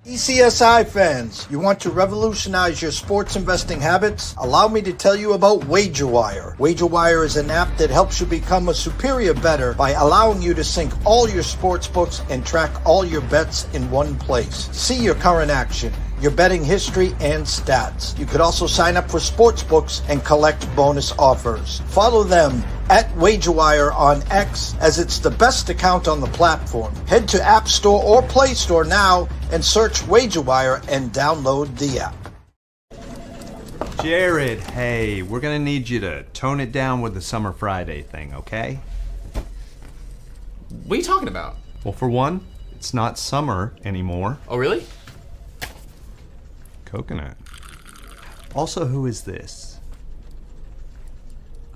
ECSI fans, you want to revolutionize your sports investing habits? Allow me to tell you about WagerWire. WagerWire is an app that helps you become a superior bettor by allowing you to sync all your sports books and track all your bets in one place. See your current action, your betting history, and stats. You could also sign up for sports books and collect bonus offers. Follow them at WagerWire on X, as it's the best account on the platform. Head to App Store or Play Store now and search WagerWire and download the app. Jared, hey, we're gonna need you to tone it down with the Summer Friday thing, okay? What are you talking about? Well, for one, it's not summer anymore. Oh, really? Coconut. Also, who is this?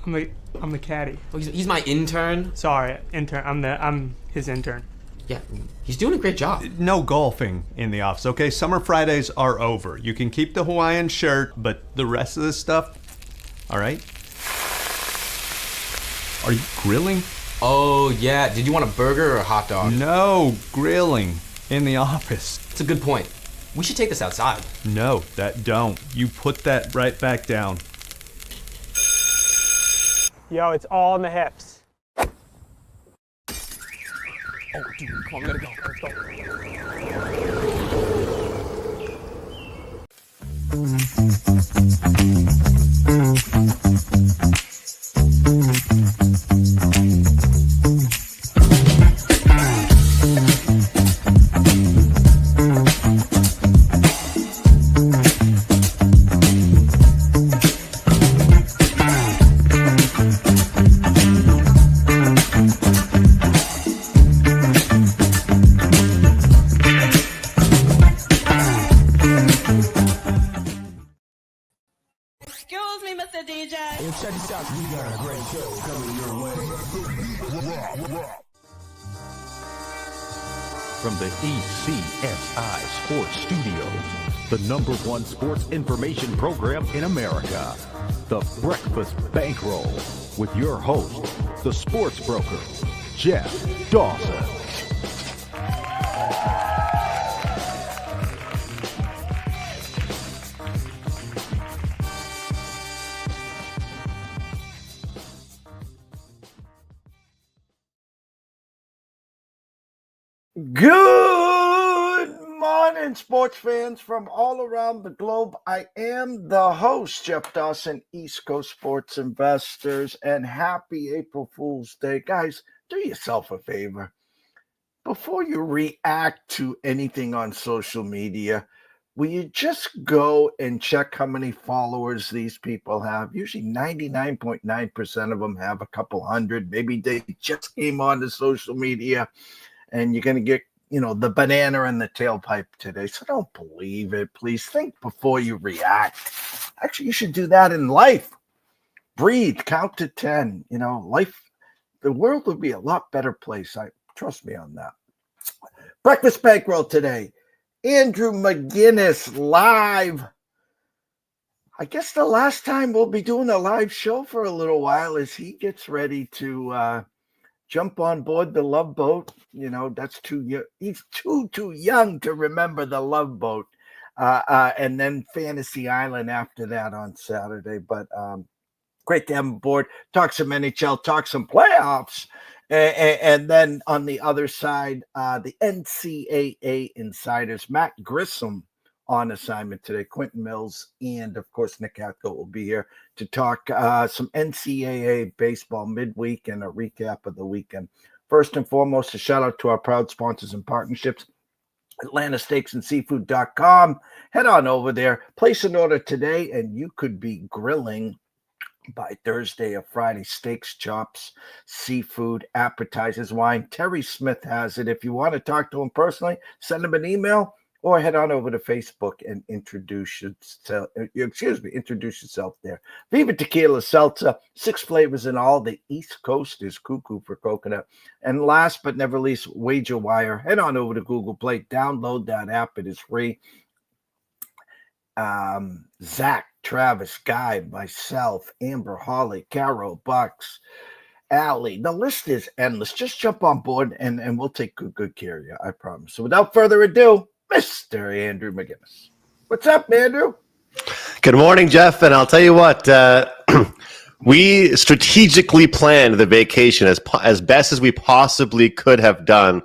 I'm the caddy. Oh, he's my intern. Sorry, intern. I'm his intern. Yeah, he's doing a great job. No golfing in the office, okay? Summer Fridays are over. You can keep the Hawaiian shirt, but the rest of this stuff, all right? Are you grilling? Oh, yeah. Did you want a burger or a hot dog? No, grilling in the office. It's a good point. We should take this outside. No, that don't. You put that right back down. Yo, it's all in the hips. Oh, dude, come on, we gotta go. Let's Excuse me, Mr. DJ. Hey, check this out. We got a great show coming your way. From the ECSI Sports Studios, the #1 sports information program in America, the Breakfast Bankroll, with your host, the sports broker, Jeff Dawson. Good morning, sports fans from all around the globe. I am the host, Jeff Dawson, East Coast Sports Investors, and happy April Fool's Day. Guys, do yourself a favor. Before you react to anything on social media, will you just go and check how many followers these people have? Usually 99.9% of them have a couple hundred. Maybe they just came on to social media. And you're going to get, the banana in the tailpipe today. So don't believe it. Please think before you react. Actually, you should do that in life. Breathe, count to 10. Life, the world would be a lot better place. Trust me on that. Breakfast Bankroll today. Andrew McInnis live. I guess the last time we'll be doing a live show for a little while as he gets ready to jump on board the Love Boat. That's too young. He's too young to remember the Love Boat. And then Fantasy Island after that on Saturday. But great to have him aboard. Talk some NHL, talk some playoffs. And then on the other side, the NCAA Insiders, Matt Grissom on assignment today. Quentin Mills and, of course, Nick Hatko will be here to talk some NCAA baseball midweek and a recap of the weekend. First and foremost, a shout out to our proud sponsors and partnerships, AtlantaSteaksAndSeafood.com. Head on over there, place an order today, and you could be grilling by Thursday or Friday. Steaks, chops, seafood, appetizers, wine. Terry Smith has it. If you want to talk to him personally, send him an email. Or head on over to Facebook and introduce yourself there. Viva Tequila Seltzer, 6 flavors in all. The East Coast is cuckoo for coconut. And last but never least, WagerWire. Head on over to Google Play. Download that app. It is free. Zach, Travis, Guy, myself, Amber, Holly, Carol, Bucks, Allie. The list is endless. Just jump on board and we'll take good care of you. I promise. So without further ado, Mr. Andrew McInnis. What's up, Andrew? Good morning, Jeff. And I'll tell you what, we strategically planned the vacation as best as we possibly could have done.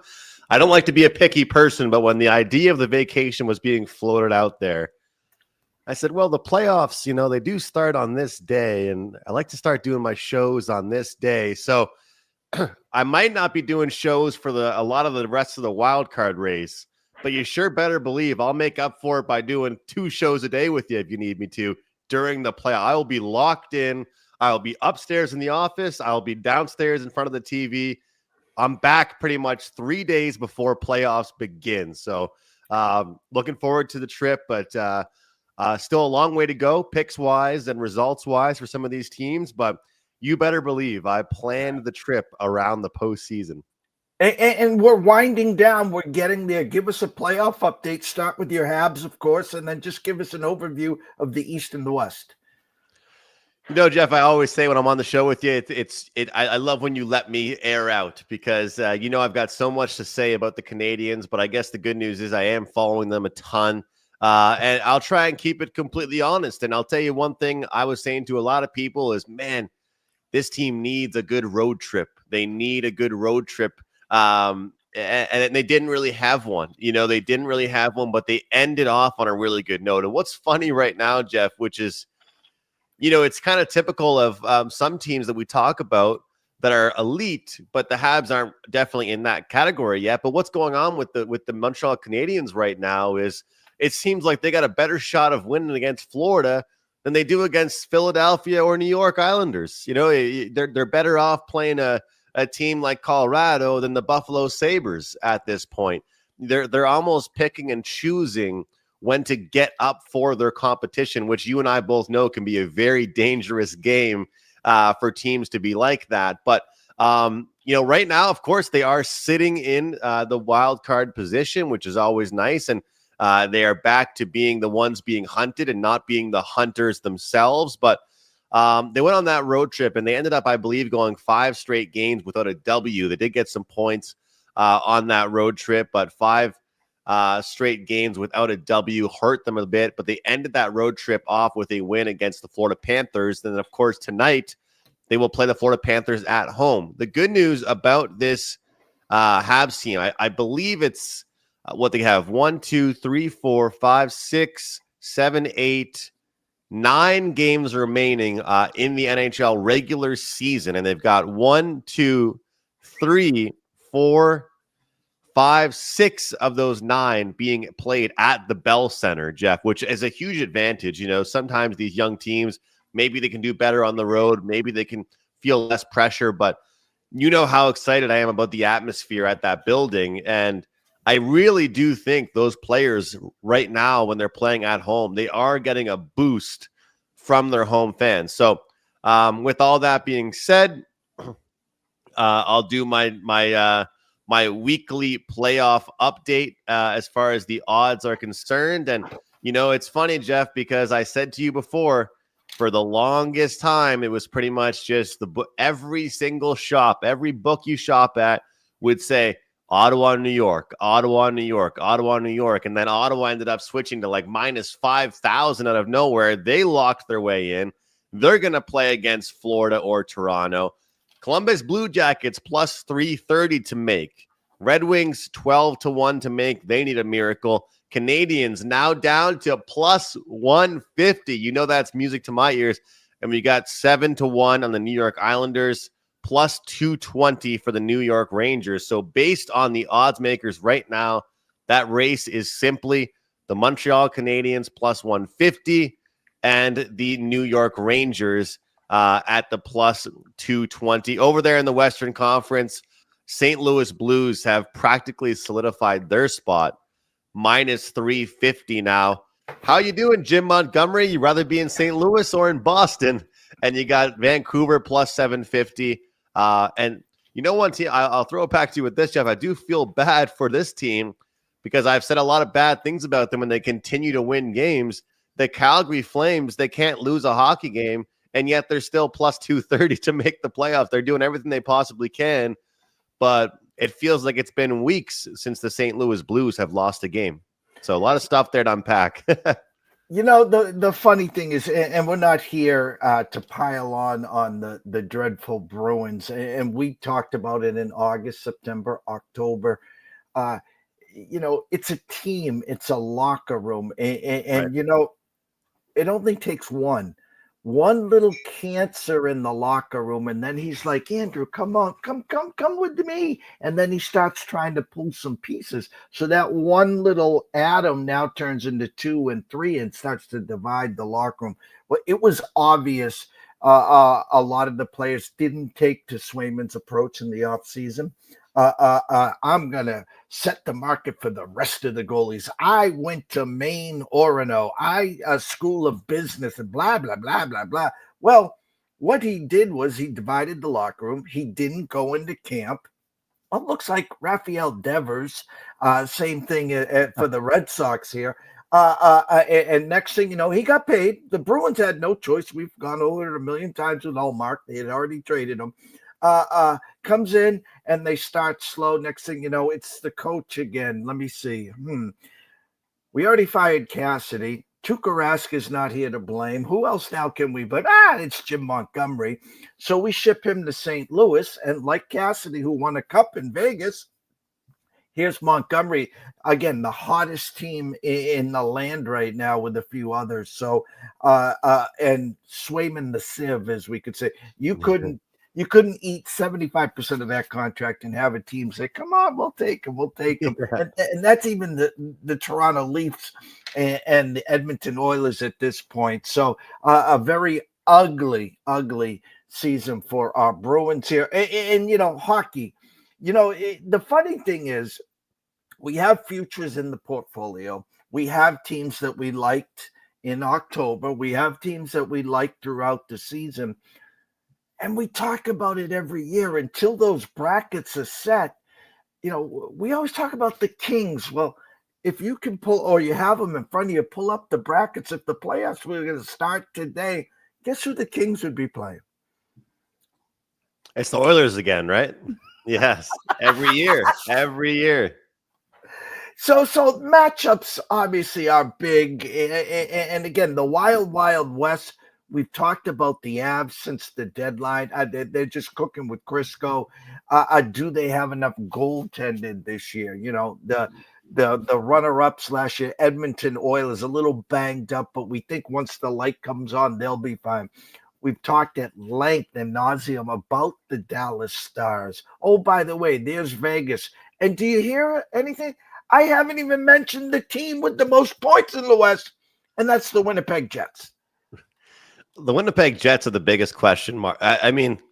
I don't like to be a picky person, but when the idea of the vacation was being floated out there, I said, well, the playoffs, they do start on this day, and I like to start doing my shows on this day. So I might not be doing shows for a lot of the rest of the wild card race, but you sure better believe I'll make up for it by doing 2 shows a day with you if you need me to during the playoff. I will be locked in. I'll be upstairs in the office. I'll be downstairs in front of the TV. I'm back pretty much 3 days before playoffs begin. So looking forward to the trip, but still a long way to go, picks-wise and results-wise for some of these teams. But you better believe I planned the trip around the postseason. And we're winding down. We're getting there. Give us a playoff update. Start with your Habs, of course, and then just give us an overview of the East and the West. Jeff, I always say when I'm on the show with you, I love when you let me air out because, I've got so much to say about the Canadians, but I guess the good news is I am following them a ton. And I'll try and keep it completely honest. And I'll tell you one thing I was saying to a lot of people is, man, this team needs a good road trip. They need a good road trip. And they didn't really have one. They didn't really have one, but they ended off on a really good note. And what's funny right now, Jeff, which is, it's kind of typical of some teams that we talk about that are elite, but the Habs aren't definitely in that category yet. But what's going on with the Montreal Canadiens right now is it seems like they got a better shot of winning against Florida than they do against Philadelphia or New York Islanders. They're better off playing a team like Colorado than the Buffalo Sabres at this point. They're almost picking and choosing when to get up for their competition, which you and I both know can be a very dangerous game for teams to be like that. But, right now, of course, they are sitting in the wild card position, which is always nice. And they are back to being the ones being hunted and not being the hunters themselves. But they went on that road trip and they ended up, I believe, going 5 straight games without a W. They did get some points on that road trip, but 5 straight games without a W hurt them a bit. But they ended that road trip off with a win against the Florida Panthers. Then, of course, tonight they will play the Florida Panthers at home. The good news about this Habs team, I believe it's what they have 1, 2, 3, 4, 5, 6, 7, 8, 9 games remaining in the NHL regular season. And they've got 1, 2, 3, 4, 5, 6 of those 9 being played at the Bell Center, Jeff, which is a huge advantage. Sometimes these young teams, maybe they can do better on the road. Maybe they can feel less pressure, but you know how excited I am about the atmosphere at that building. And I really do think those players right now, when they're playing at home, they are getting a boost from their home fans. So with all that being said, I'll do my weekly playoff update as far as the odds are concerned. And, it's funny, Jeff, because I said to you before, for the longest time, it was pretty much just every single shop, every book you shop at would say, Ottawa, New York, Ottawa, New York, Ottawa, New York. And then Ottawa ended up switching to like minus 5,000 out of nowhere. They locked their way in. They're going to play against Florida or Toronto. Columbus Blue Jackets plus 330 to make. Red Wings 12-1 to make. They need a miracle. Canadians now down to plus 150. That's music to my ears. And we got 7-1 on the New York Islanders. Plus 220 for the New York Rangers. So based on the odds makers right now, that race is simply the Montreal Canadiens plus 150 and the New York Rangers at the plus 220. Over there in the Western Conference, St. Louis Blues have practically solidified their spot, minus 350 now. How you doing, Jim Montgomery? You rather be in St. Louis or in Boston? And you got Vancouver plus 750. And one team, I'll throw it back to you with this, Jeff. I do feel bad for this team because I've said a lot of bad things about them and they continue to win games. The Calgary Flames, they can't lose a hockey game, and yet they're still plus 230 to make the playoffs. They're doing everything they possibly can, but it feels like it's been weeks since the St. Louis Blues have lost a game. So a lot of stuff there to unpack. The funny thing is, and we're not here to pile on the dreadful Bruins, and we talked about it in August, September, October. It's a team, it's a locker room, and Right. it only takes one little cancer in the locker room, and then he's like, Andrew, come on, come with me. And then he starts trying to pull some pieces. So that one little atom now turns into 2 and 3 and starts to divide the locker room. But it was obvious a lot of the players didn't take to Swayman's approach in the offseason. I'm going to set the market for the rest of the goalies. I went to Maine, MORENO, a school of business, and blah, blah, blah, blah, blah. Well, what he did was he divided the locker room. He didn't go into camp. It looks like Rafael Devers, same thing for the Red Sox here. And next thing you know, he got paid. The Bruins had no choice. We've gone over it a million times with Allmark. They had already traded him. Comes in and they start slow. Next thing you know, it's the coach again. Let me see. We already fired Cassidy. Tuukka Rask is not here to blame. Who else now can we blame? It's Jim Montgomery. So we ship him to St. Louis. And like Cassidy, who won a cup in Vegas, here's Montgomery, again, the hottest team in the land right now with a few others. So, and Swayman the Civ, as we could say. You couldn't eat 75% of that contract and have a team say, come on, we'll take him. And that's even the Toronto Leafs and the Edmonton Oilers at this point. So a very ugly season for our Bruins here. And hockey, the funny thing is we have futures in the portfolio. We have teams that we liked in October. We have teams that we liked throughout the season. And we talk about it every year until those brackets are set. We always talk about the Kings. Well, if you can pull, or you have them in front of you, pull up the brackets. If the playoffs were going to start today, guess who the Kings would be playing? It's the Oilers again, right? Yes, every year. So matchups obviously are big. And again, the Wild West, we've talked about the Avs since the deadline. They're just cooking with Crisco. Do they have enough goaltending this year? The runner-up / Edmonton Oilers a little banged up, but we think once the light comes on, they'll be fine. We've talked at length and nauseum about the Dallas Stars. Oh, by the way, there's Vegas. And do you hear anything? I haven't even mentioned the team with the most points in the West, and that's the Winnipeg Jets. The Winnipeg Jets are the biggest question mark. I mean,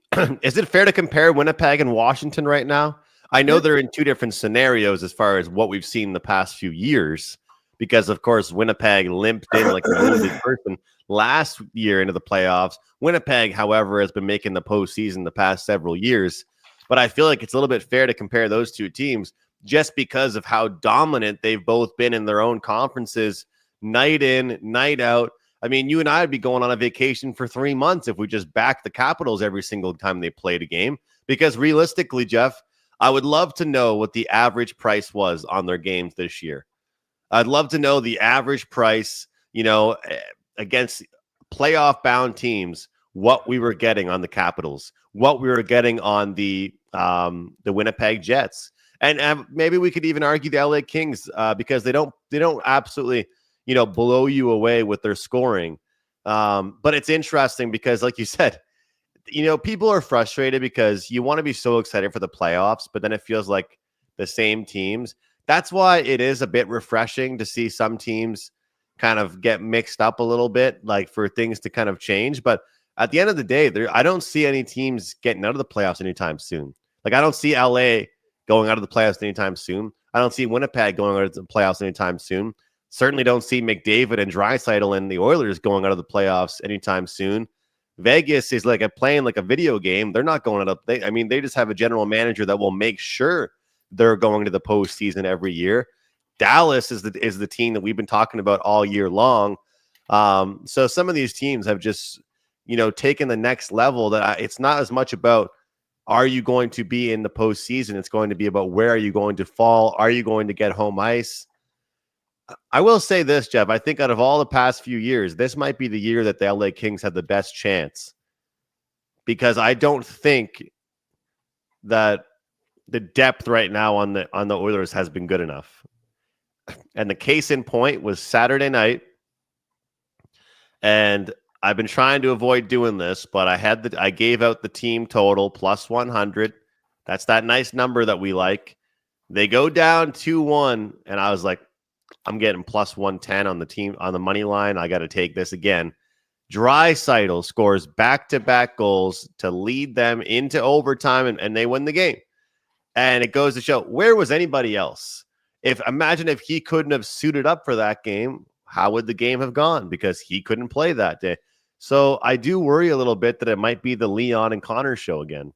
is it fair to compare Winnipeg and Washington right now? I know they're in two different scenarios as far as what we've seen the past few years, because, of course, Winnipeg limped in like a wounded person last year into the playoffs. Winnipeg, however, has been making the postseason the past several years. But I feel like it's a little bit fair to compare those two teams just because of how dominant they've both been in their own conferences, night in, night out. I mean, you and I would be going on a vacation for 3 months if we just backed the Capitals every single time they played a game. Because realistically, Jeff, I would love to know what the average price was on their games this year. I'd love to know the average price, against playoff-bound teams, what we were getting on the Capitals, what we were getting on the Winnipeg Jets. And maybe we could even argue the LA Kings because they don't absolutely blow you away with their scoring. But it's interesting because, like you said, people are frustrated because you want to be so excited for the playoffs, but then it feels like the same teams. That's why it is a bit refreshing to see some teams kind of get mixed up a little bit, like for things to kind of change. But at the end of the day, I don't see any teams getting out of the playoffs anytime soon. Like, I don't see LA going out of the playoffs anytime soon. I don't see Winnipeg going out of the playoffs anytime soon. Certainly don't see McDavid and Draisaitl and the Oilers going out of the playoffs anytime soon. Vegas is playing like a video game. They're not going out of. They just have a general manager that will make sure they're going to the postseason every year. Dallas is the team that we've been talking about all year long. So some of these teams have just taken the next level. That it's not as much about are you going to be in the postseason. It's going to be about where are you going to fall. Are you going to get home ice? I will say this, Jeff. I think out of all the past few years, this might be the year that the LA Kings had the best chance, because I don't think that the depth right now on the Oilers has been good enough. And the case in point was Saturday night. And I've been trying to avoid doing this, but I gave out the team total plus 100. That's that nice number that we like. They go down 2-1, and I was like, I'm getting plus 110 on the team on the money line. I got to take this again. Draisaitl scores back-to-back goals to lead them into overtime, and they win the game. And it goes to show, where was anybody else? Imagine if he couldn't have suited up for that game, how would the game have gone? Because he couldn't play that day. So I do worry a little bit that it might be the Leon and Connor show again.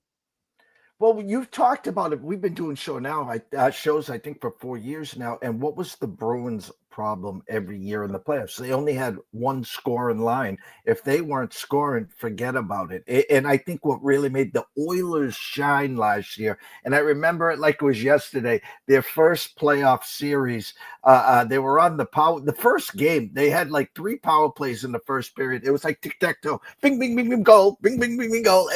Well, you've talked about it. We've been doing shows, I think, for 4 years now. And what was the Bruins' problem every year in the playoffs? They only had one scoring line. If they weren't scoring, forget about it. And I think what really made the Oilers shine last year, and I remember it like it was yesterday, their first playoff series, they were on the first game. They had like 3 power plays in the first period. It was like tic-tac-toe, bing, bing, bing, bing, goal, bing, bing, bing, bing, goal.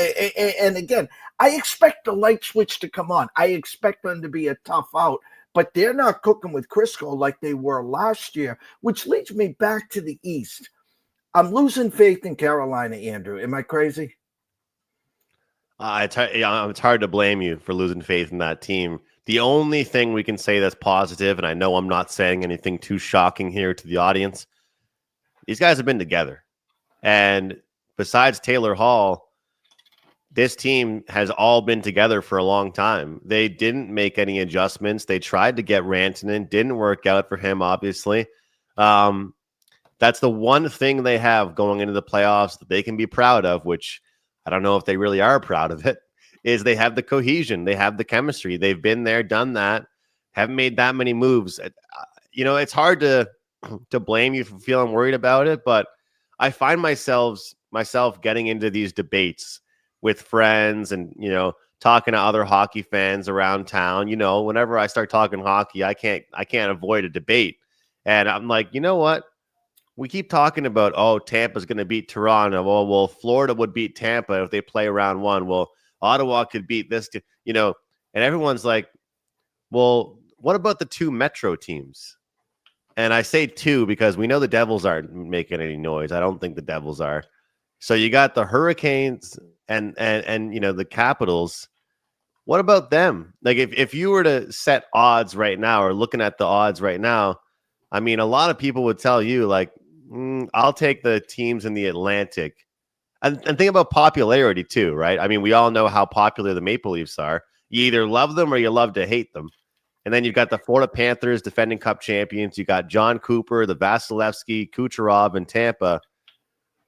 And again, I expect the light switch to come on. I expect them to be a tough out, but they're not cooking with Crisco like they were last year, which leads me back to the East. I'm losing faith in Carolina, Andrew. Am I crazy? It's hard to blame you for losing faith in that team. The only thing we can say that's positive, and I know I'm not saying anything too shocking here to the audience, these guys have been together. And besides Taylor Hall, this team has all been together for a long time. They didn't make any adjustments. They tried to get Rantanen. Didn't work out for him, obviously. That's the one thing they have going into the playoffs that they can be proud of, which I don't know if they really are proud of it, is they have the cohesion. They have the chemistry. They've been there, done that, haven't made that many moves. It's hard to blame you for feeling worried about it, but I find myself getting into these debates with friends and, talking to other hockey fans around town. Whenever I start talking hockey, I can't avoid a debate. And I'm like, you know what? We keep talking about, Tampa's going to beat Toronto. Well, Florida would beat Tampa if they play round one. Well, Ottawa could beat this, and everyone's like, well, what about the 2 Metro teams? And I say 2 because we know the Devils aren't making any noise. I don't think the Devils are. So you got the Hurricanes and the Capitals. What about them? Like if you were to set odds right now, or looking at the odds right now, I mean, a lot of people would tell you like, I'll take the teams in the Atlantic. And think about popularity too, right? I mean, we all know how popular the Maple Leafs are. You either love them or you love to hate them. And then you've got the Florida Panthers, defending Cup champions. You got John Cooper, the Vasilevsky, Kucherov, and Tampa.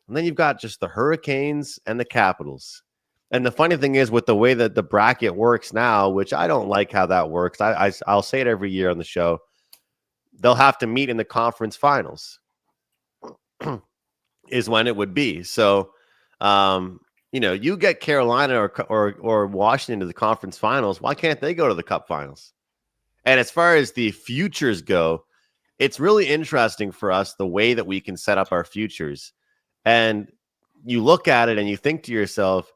And then you've got just the Hurricanes and the Capitals. And the funny thing is, with the way that the bracket works now, which I don't like how that works, I'll say it every year on the show, they'll have to meet in the conference finals is when it would be. So, you get Carolina or Washington to the conference finals. Why can't they go to the Cup finals? And as far as the futures go, it's really interesting for us the way that we can set up our futures. And you look at it and you think to yourself,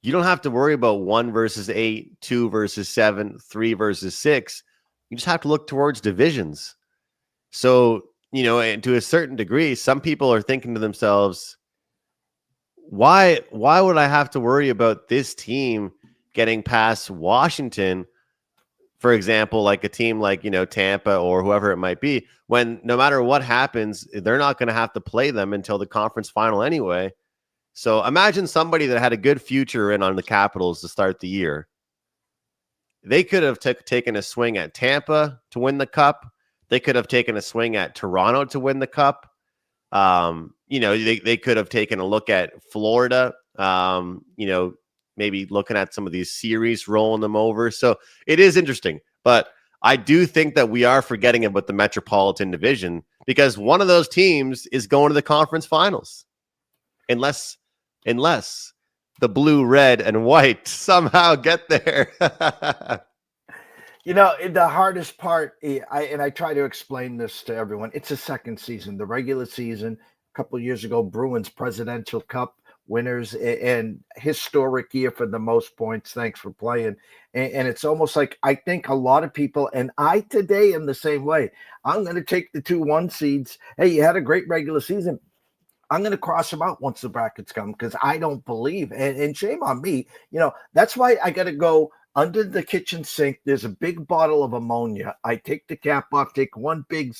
you don't have to worry about 1 versus 8, 2 versus 7, 3 versus 6. You just have to look towards divisions. So, and to a certain degree, some people are thinking to themselves, why would I have to worry about this team getting past Washington, for example, like a team like, Tampa or whoever it might be, when no matter what happens, they're not going to have to play them until the conference final anyway. So imagine somebody that had a good future in on the Capitals to start the year. They could have taken a swing at Tampa to win the Cup. They could have taken a swing at Toronto to win the Cup. They could have taken a look at Florida, maybe looking at some of these series, rolling them over. So it is interesting. But I do think that we are forgetting about the Metropolitan Division, because one of those teams is going to the conference finals. Unless the blue, red, and white somehow get there. The hardest part, I try to explain this to everyone. It's a second season. The regular season, a couple of years ago, Bruins Presidential Cup winners and historic year for the most points. Thanks for playing. And it's almost like I think a lot of people, and I today am the same way. I'm going to take the 2-1 seeds. Hey, you had a great regular season. I'm going to cross them out once the brackets come because I don't believe, and shame on me. That's why I got to go under the kitchen sink. There's a big bottle of ammonia. I take the cap off, take one big,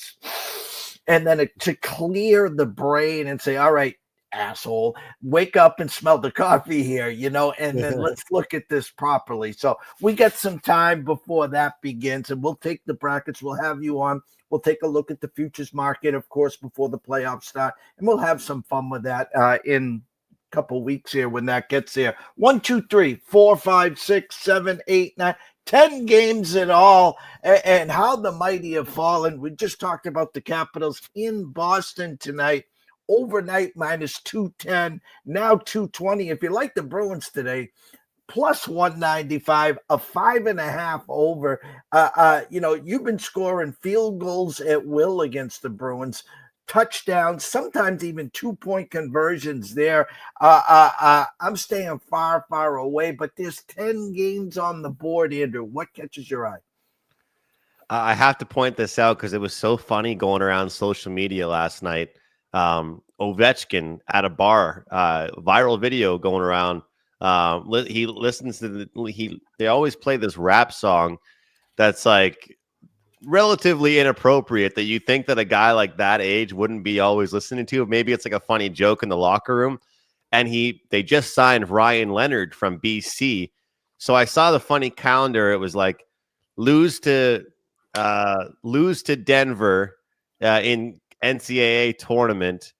and then to clear the brain and say, all right, asshole, wake up and smell the coffee here, and then let's look at this properly. So we got some time before that begins, and we'll take the brackets. We'll have you on. We'll take a look at the futures market, of course, before the playoffs start, and we'll have some fun with that in a couple weeks here when that gets there. 1, 2, 3, 4, 5, 6, 7, 8, 9, 10 games in all, and how the mighty have fallen. We just talked about the Capitals in Boston tonight. Overnight minus 210, now 220. If you like the Bruins today, plus 195, a 5.5 over. You've been scoring field goals at will against the Bruins, touchdowns, sometimes even 2-point conversions there. I'm staying far, far away, but there's 10 games on the board, Andrew. What catches your eye? I have to point this out because it was so funny going around social media last night. Ovechkin at a bar, viral video going around. He listens to they always play this rap song that's like relatively inappropriate that you think that a guy like that age wouldn't be always listening to. Maybe it's like a funny joke in the locker room. And they just signed Ryan Leonard from BC. So I saw the funny calendar. It was like lose to Denver in NCAA tournament,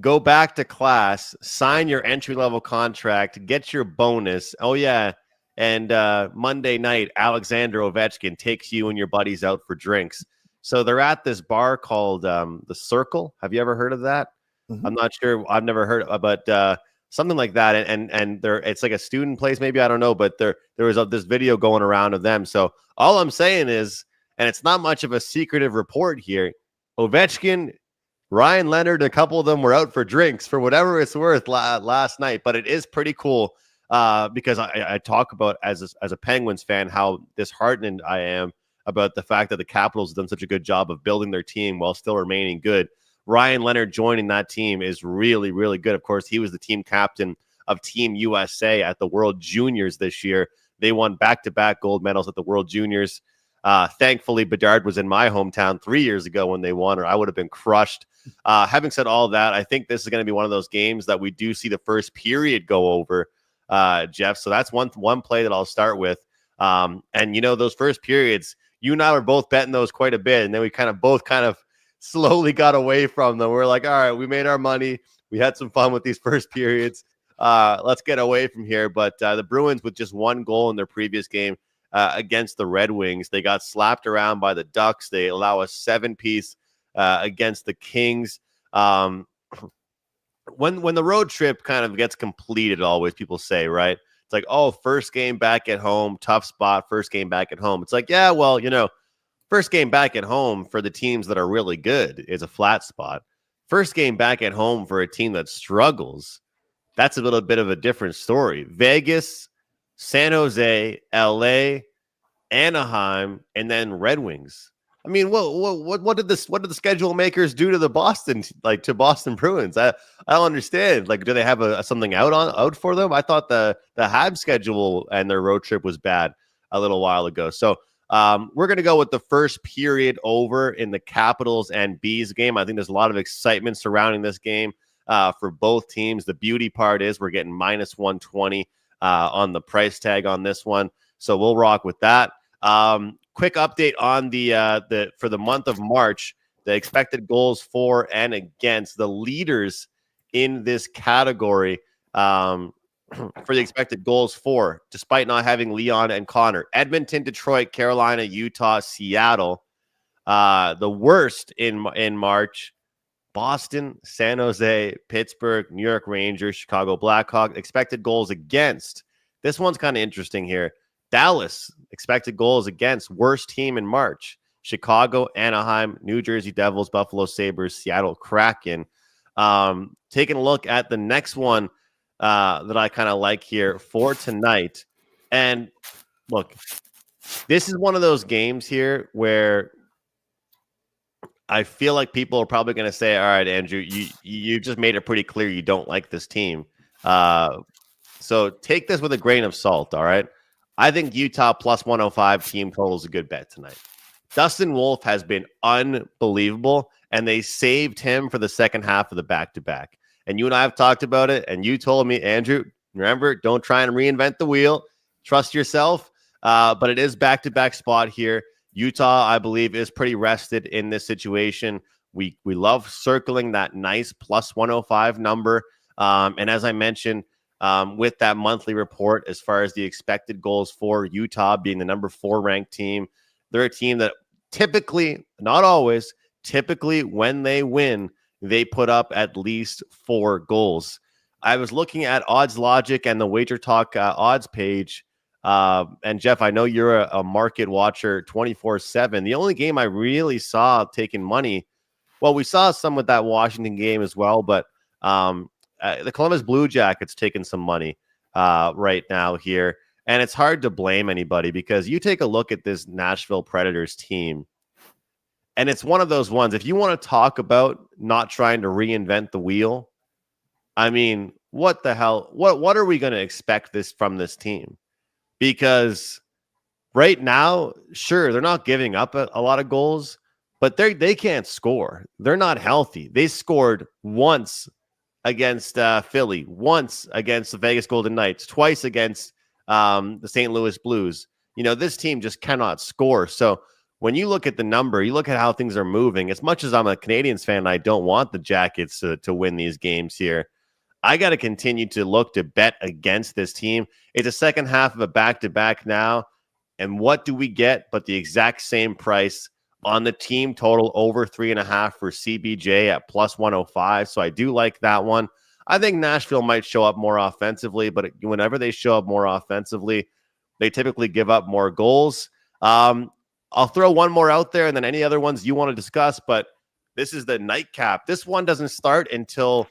go back to class, sign your entry-level contract, get your bonus. Oh, yeah. And Monday night, Alexander Ovechkin takes you and your buddies out for drinks. So they're at this bar called The Circle. Have you ever heard of that? Mm-hmm. I'm not sure. I've never heard of it, but something like that. And it's like a student place, maybe. I don't know. But there was this video going around of them. So all I'm saying is, and it's not much of a secretive report here, Ovechkin, Ryan Leonard, a couple of them were out for drinks for whatever it's worth last night. But it is pretty cool because I talk about as a Penguins fan how disheartened I am about the fact that the Capitals have done such a good job of building their team while still remaining good. Ryan Leonard joining that team is really, really good. Of course, he was the team captain of Team USA at the World Juniors this year. They won back-to-back gold medals at the World Juniors. Thankfully, Bedard was in my hometown 3 years ago when they won, or I would have been crushed. Having said all that, I think this is going to be one of those games that we do see the first period go over, Jeff. So that's one play that I'll start with. And, those first periods, you and I were both betting those quite a bit, and then we both slowly got away from them. We're like, all right, we made our money. We had some fun with these first periods. Let's get away from here. But the Bruins, with just one goal in their previous game, against the Red Wings, they got slapped around by the Ducks. They allow a 7-piece against the Kings. When the road trip kind of gets completed, always people say, right? It's like, oh, first game back at home, tough spot, first game back at home. It's like, yeah, well, first game back at home for the teams that are really good is a flat spot. First game back at home for a team that struggles, that's a little bit of a different story. Vegas, San Jose, LA, Anaheim, and then Red Wings. I mean, what did the schedule makers do to the Boston Bruins? I don't understand. Like, do they have something out for them? I thought the Habs schedule and their road trip was bad a little while ago. So we're gonna go with the first period over in the Capitals and Bees game. I think there's a lot of excitement surrounding this game for both teams. The beauty part is we're getting minus 120. On the price tag on this one. So we'll rock with that. Quick update on the for the month of March, the expected goals for and against. The leaders in this category for the expected goals for, despite not having Leon and Connor: Edmonton, Detroit, Carolina, Utah, Seattle. The worst in March: Boston, San Jose, Pittsburgh, New York Rangers, Chicago Blackhawks. Expected goals against. This one's kind of interesting here. Dallas, expected goals against, worst team in March. Chicago, Anaheim, New Jersey Devils, Buffalo Sabres, Seattle Kraken. Taking a look at the next one that I kind of like here for tonight. And look, this is one of those games here where I feel like people are probably going to say, all right, Andrew, you just made it pretty clear you don't like this team. So take this with a grain of salt, all right? I think Utah plus 105 team total is a good bet tonight. Dustin Wolf has been unbelievable, and they saved him for the second half of the back-to-back. And you and I have talked about it, and you told me, Andrew, remember, don't try and reinvent the wheel. Trust yourself. But it is back-to-back spot here. Utah, I believe, is pretty rested in this situation. We love circling that nice plus 105 number. And as I mentioned, with that monthly report, as far as the expected goals for Utah being the number 4 ranked team, they're a team that typically, not always, typically when they win, they put up at least 4 goals. I was looking at Odds Logic and the Wager Talk odds page. And Jeff, I know you're a market watcher 24/7. The only game I really saw taking money, well, we saw some with that Washington game as well, but the Columbus Blue Jackets taking some money right now here. And it's hard to blame anybody because you take a look at this Nashville Predators team, and it's one of those ones, if you want to talk about not trying to reinvent the wheel, I mean, what the hell? What are we going to expect from this team? Because right now, sure, they're not giving up a lot of goals, but they can't score. They're not healthy. They scored once against Philly, once against the Vegas Golden Knights, twice against the St. Louis Blues. You know, this team just cannot score. So when you look at the number, you look at how things are moving. As much as I'm a Canadiens fan, I don't want the Jackets to win these games here. I got to continue to look to bet against this team. It's a second half of a back-to-back now. And what do we get but the exact same price on the team total over 3.5 for CBJ at plus 105. So I do like that one. I think Nashville might show up more offensively, but whenever they show up more offensively, they typically give up more goals. I'll throw one more out there and then any other ones you want to discuss, but this is the nightcap. This one doesn't start until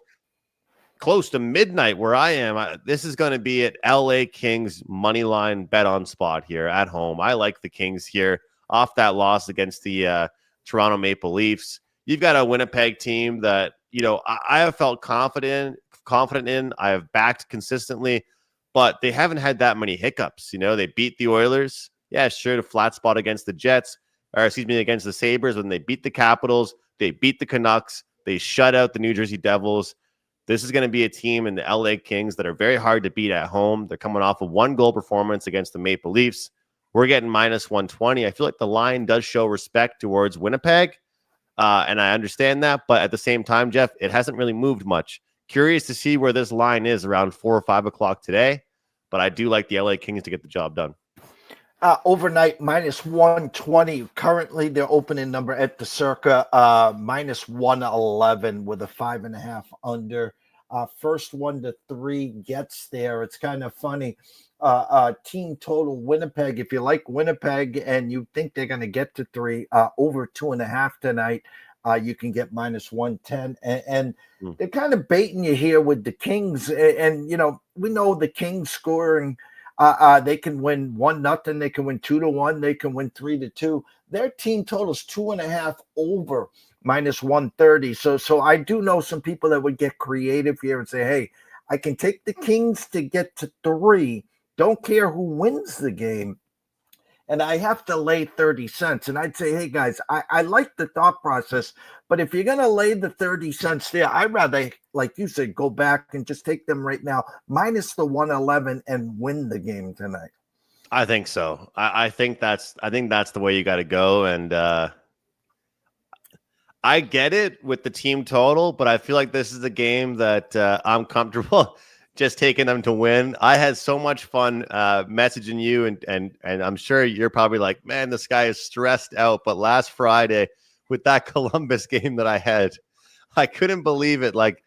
close to midnight where I am. This is going to be at LA Kings money line bet on spot here at home. I like the Kings here off that loss against the Toronto Maple Leafs. You've got a Winnipeg team that, you know, I have felt confident in. I have backed consistently, but they haven't had that many hiccups. You know, they beat the Oilers. Yeah, sure, the flat spot against the Jets, against the Sabres. When they beat the Capitals, they beat the Canucks. They shut out the New Jersey Devils. This is going to be a team in the LA Kings that are very hard to beat at home. They're coming off a 1-goal performance against the Maple Leafs. We're getting minus 120. I feel like the line does show respect towards Winnipeg, and I understand that. But at the same time, Jeff, it hasn't really moved much. Curious to see where this line is around 4 or 5 o'clock today. But I do like the LA Kings to get the job done. Overnight, minus 120. Currently, their opening number at the Circa, minus 111 with a 5.5 under. First 1 to 3 gets there. It's kind of funny. Team total Winnipeg. If you like Winnipeg and you think they're going to get to 3, over 2.5 tonight, you can get minus 110. And they're kind of baiting you here with the Kings. And you know, we know the Kings scoring. They can win 1-0. They can win 2-1. They can win 3-2. Their team totals 2.5 over minus 130. So I do know some people that would get creative here and say, hey, I can take the Kings to get to 3. Don't care who wins the game. And I have to lay 30 cents. And I'd say, hey, guys, I like the thought process. But if you're going to lay the 30 cents there, I'd rather, like you said, go back and just take them right now, minus the 111 and win the game tonight. I think so. I think that's the way you got to go. And I get it with the team total, but I feel like this is a game that I'm comfortable just taking them to win. I had so much fun messaging you, and I'm sure you're probably like, man, this guy is stressed out. But last Friday with that Columbus game that I had, I couldn't believe it. Like,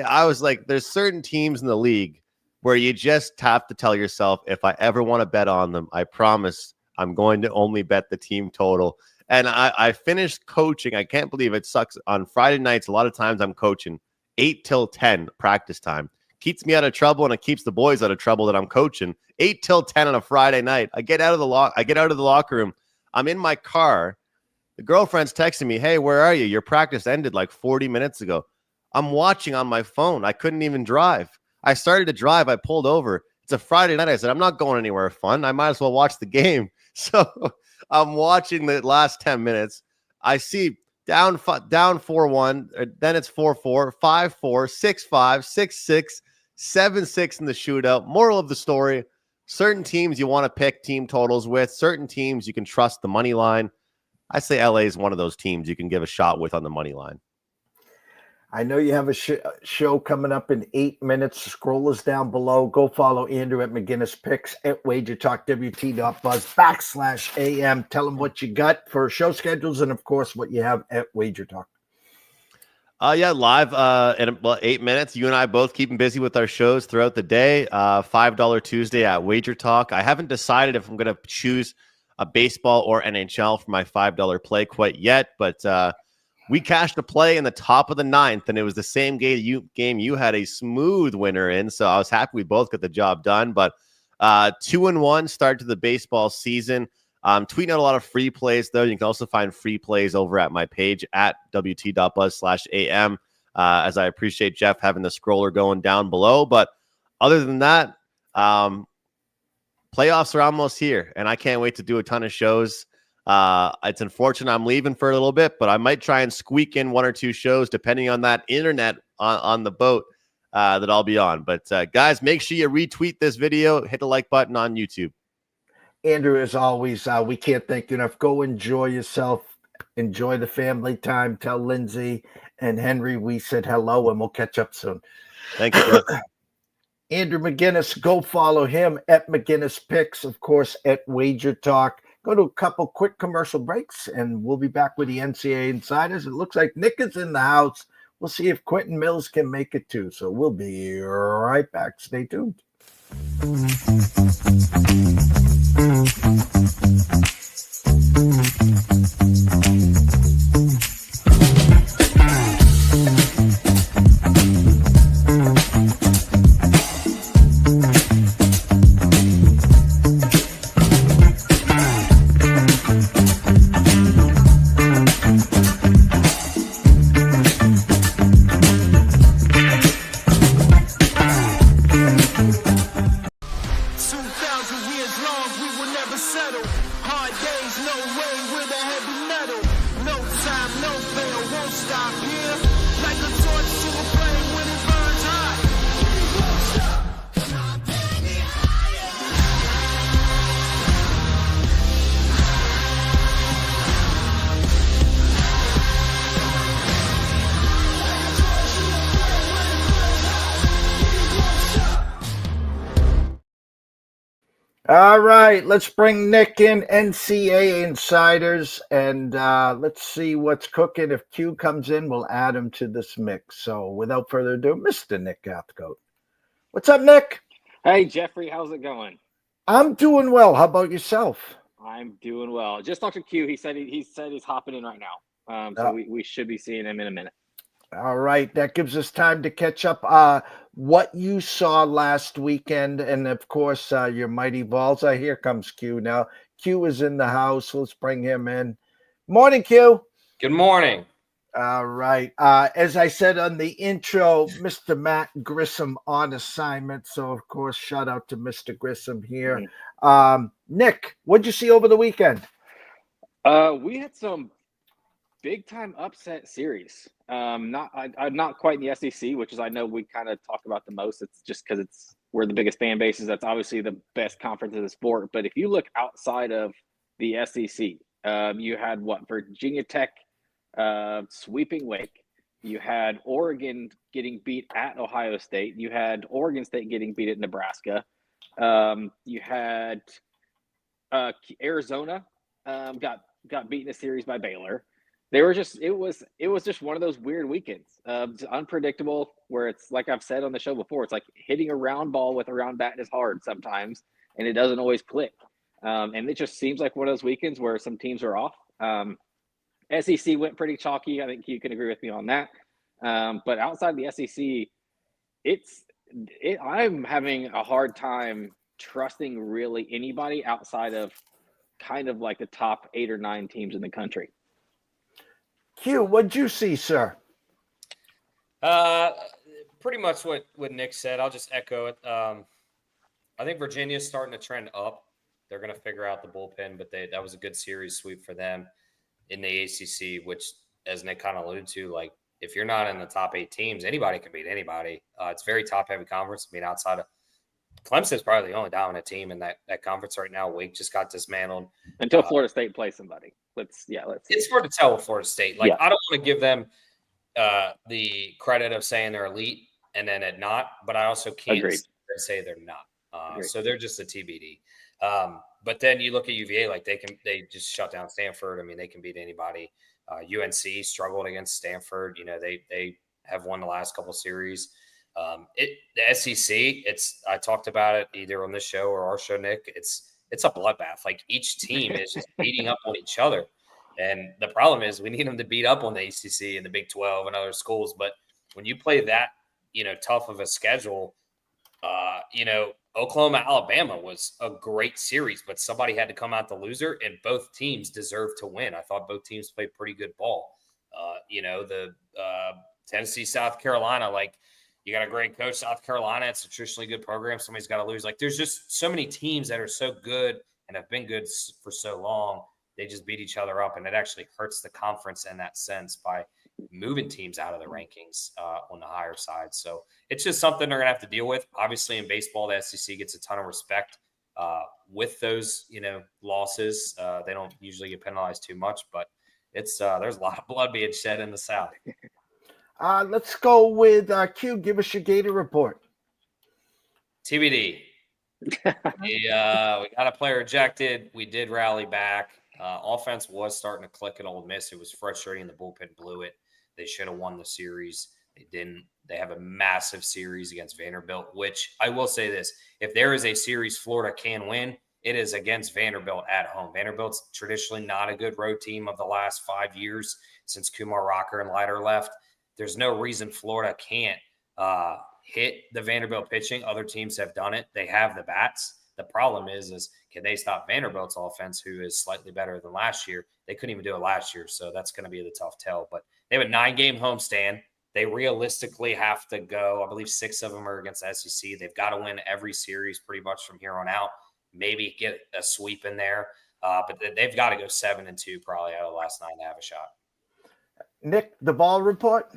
I was like, there's certain teams in the league where you just have to tell yourself, if I ever want to bet on them, I promise I'm going to only bet the team total. And I finished coaching. I can't believe it sucks. On Friday nights, a lot of times I'm coaching 8 till 10 practice time. Keeps me out of trouble, and it keeps the boys out of trouble that I'm coaching. 8 till 10 on a Friday night. I get out of the locker room. I'm in my car. The girlfriend's texting me, "Hey, where are you? Your practice ended like 40 minutes ago." I'm watching on my phone. I couldn't even drive. I started to drive. I pulled over. It's a Friday night. I said, I'm not going anywhere fun. I might as well watch the game. So I'm watching the last 10 minutes. I see down 4-1. Then it's 4-4, 5-4, 6-5, 6-6, 7-6 in the shootout. Moral of the story, certain teams you want to pick team totals with. Certain teams you can trust the money line. I say LA is one of those teams you can give a shot with on the money line. I know you have a show coming up in 8 minutes. Scroll us down below. Go follow Andrew at McInnis Picks at Wager Talk, WT.buzz/AM. Tell them what you got for show schedules and, of course, what you have at Wager Talk. Yeah, live in about 8 minutes. You and I both keeping busy with our shows throughout the day. $5 Tuesday at Wager Talk. I haven't decided if I'm going to choose a baseball or NHL for my $5 play quite yet, but we cashed a play in the top of the ninth, and it was the same game you had a smooth winner in, so I was happy we both got the job done. But 2-1 start to the baseball season. Tweeting out a lot of free plays, though. You can also find free plays over at my page at WT.buzz/AM, as I appreciate Jeff having the scroller going down below. But other than that, playoffs are almost here, and I can't wait to do a ton of shows. It's unfortunate I'm leaving for a little bit, but I might try and squeak in 1 or 2 shows depending on that internet on the boat that I'll be on. But guys, make sure you retweet this video, hit the like button on YouTube. Andrew, as always, we can't thank you enough. Go enjoy yourself. Enjoy the family time. Tell Lindsay and Henry we said hello, and we'll catch up soon. Thank you, Jeff. Andrew McInnis, go follow him at McInnis Picks, of course, at Wager Talk. Go to a couple quick commercial breaks, and we'll be back with the NCAA Insiders. It looks like Nick is in the house. We'll see if Quentin Mills can make it too. So we'll be right back. Stay tuned. All right, let's bring Nick in, NCAA Insiders, and let's see what's cooking. If Q comes in, we'll add him to this mix. So without further ado, Mr. Nick Cathcote. What's up, Nick? Hey, Jeffrey, how's it going? I'm doing well. How about yourself? I'm doing well. Just talked to Q. He said he's hopping in right now. So we should be seeing him in a minute. All right, that gives us time to catch up. What you saw last weekend, and of course, your mighty Vols. Here comes Q now. Q is in the house. Let's bring him in. Morning, Q. Good morning. All right. As I said on the intro, Mr. Matt Grissom on assignment. So, of course, shout out to Mr. Grissom here. Nick, what'd you see over the weekend? We had some big-time upset series. Not quite in the SEC, which is I know we kind of talk about the most. It's just because we're the biggest fan bases. That's obviously the best conference in the sport. But if you look outside of the SEC, you had Virginia Tech sweeping Wake. You had Oregon getting beat at Ohio State. You had Oregon State getting beat at Nebraska. You had Arizona got beaten a series by Baylor. They were just it was just one of those weird weekends, unpredictable. Where it's like I've said on the show before, it's like hitting a round ball with a round bat is hard sometimes, and it doesn't always click. And it just seems like one of those weekends where some teams are off. SEC went pretty chalky. I think you can agree with me on that. But outside the SEC, I'm having a hard time trusting really anybody outside of kind of like the top 8 or 9 teams in the country. Q, what'd you see, sir? Pretty much what Nick said. I'll just echo it. I think Virginia's starting to trend up. They're going to figure out the bullpen, but that was a good series sweep for them in the ACC, which, as Nick kind of alluded to, like if you're not in the top 8 teams, anybody can beat anybody. It's very top-heavy conference. I mean, outside of Clemson's probably the only dominant team in that conference right now. Wake just got dismantled. Until Florida State plays somebody. Let's It's hard to tell with Florida State. Like, I don't want to give them the credit of saying they're elite and then it not, but I also can't say they're not. So they're just a TBD. But then you look at UVA, like they just shut down Stanford. I mean, they can beat anybody. UNC struggled against Stanford. You know, they have won the last couple series. The SEC, I talked about it either on this show or our show, Nick. It's a bloodbath. Like each team is just beating up on each other. And the problem is we need them to beat up on the ACC and the Big 12 and other schools. But when you play that, tough of a schedule, Oklahoma, Alabama was a great series, but somebody had to come out the loser, and both teams deserved to win. I thought both teams played pretty good ball. The Tennessee, South Carolina, like you got a great coach, South Carolina. It's a traditionally good program. Somebody's got to lose. Like there's just so many teams that are so good and have been good for so long. They just beat each other up, and it actually hurts the conference in that sense by moving teams out of the rankings on the higher side. So it's just something they're going to have to deal with. Obviously, in baseball, the SEC gets a ton of respect with those, losses. They don't usually get penalized too much, but it's there's a lot of blood being shed in the South. Let's go with Q. Give us your Gator report. TBD. We got a player ejected. We did rally back. Offense was starting to click at Ole Miss. It was frustrating. The bullpen blew it. They should have won the series. They didn't. They have a massive series against Vanderbilt, which I will say this. If there is a series Florida can win, it is against Vanderbilt at home. Vanderbilt's traditionally not a good road team of the last 5 years since Kumar Rocker and Leiter left. There's no reason Florida can't hit the Vanderbilt pitching. Other teams have done it. They have the bats. The problem is can they stop Vanderbilt's offense, who is slightly better than last year? They couldn't even do it last year, so that's going to be the tough tell. But they have a 9-game homestand. They realistically have to go, I believe 6 of them are against the SEC. They've got to win every series pretty much from here on out, maybe get a sweep in there. But they've got to go 7-2 probably out of the last 9 to have a shot. Nick, the ball report?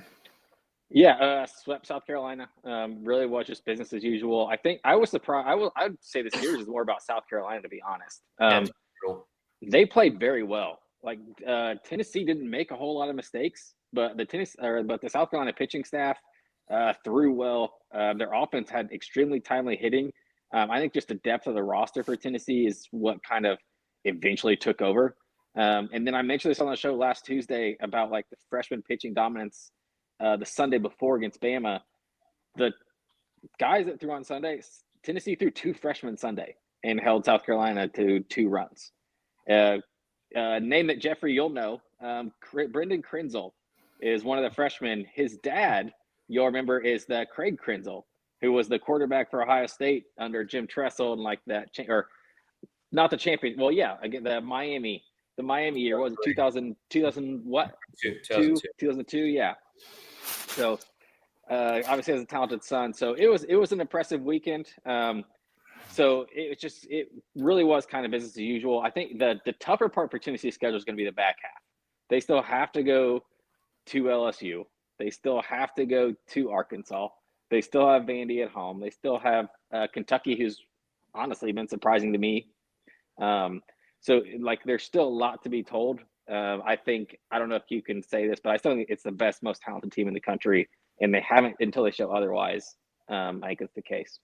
Yeah, swept South Carolina. Really was just business as usual. I think I was surprised. I would say the series is more about South Carolina, to be honest. They played very well. Like Tennessee didn't make a whole lot of mistakes, but the South Carolina pitching staff threw well. Their offense had extremely timely hitting. I think just the depth of the roster for Tennessee is what kind of eventually took over. And then I mentioned this on the show last Tuesday about like the freshman pitching dominance. The Sunday before against Bama, the guys that threw on Sunday, Tennessee threw 2 freshmen Sunday and held South Carolina to 2 runs. Name that Jeffrey, you'll know, Brendan Krenzel is one of the freshmen. His dad, you'll remember, is the Craig Krenzel, who was the quarterback for Ohio State under Jim Tressel and like that, or not the champion. Well, yeah, again, the Miami year was 2000 what? 2002, yeah. So obviously has a talented son. So it was an impressive weekend. So it really was kind of business as usual. I think the tougher part for Tennessee's schedule is going to be the back half. They still have to go to LSU. They still have to go to Arkansas. They still have Vandy at home. They still have Kentucky, who's honestly been surprising to me. So like there's still a lot to be told. I don't know if you can say this, but I still think it's the best, most talented team in the country, and they haven't until they show otherwise. I think it's the case.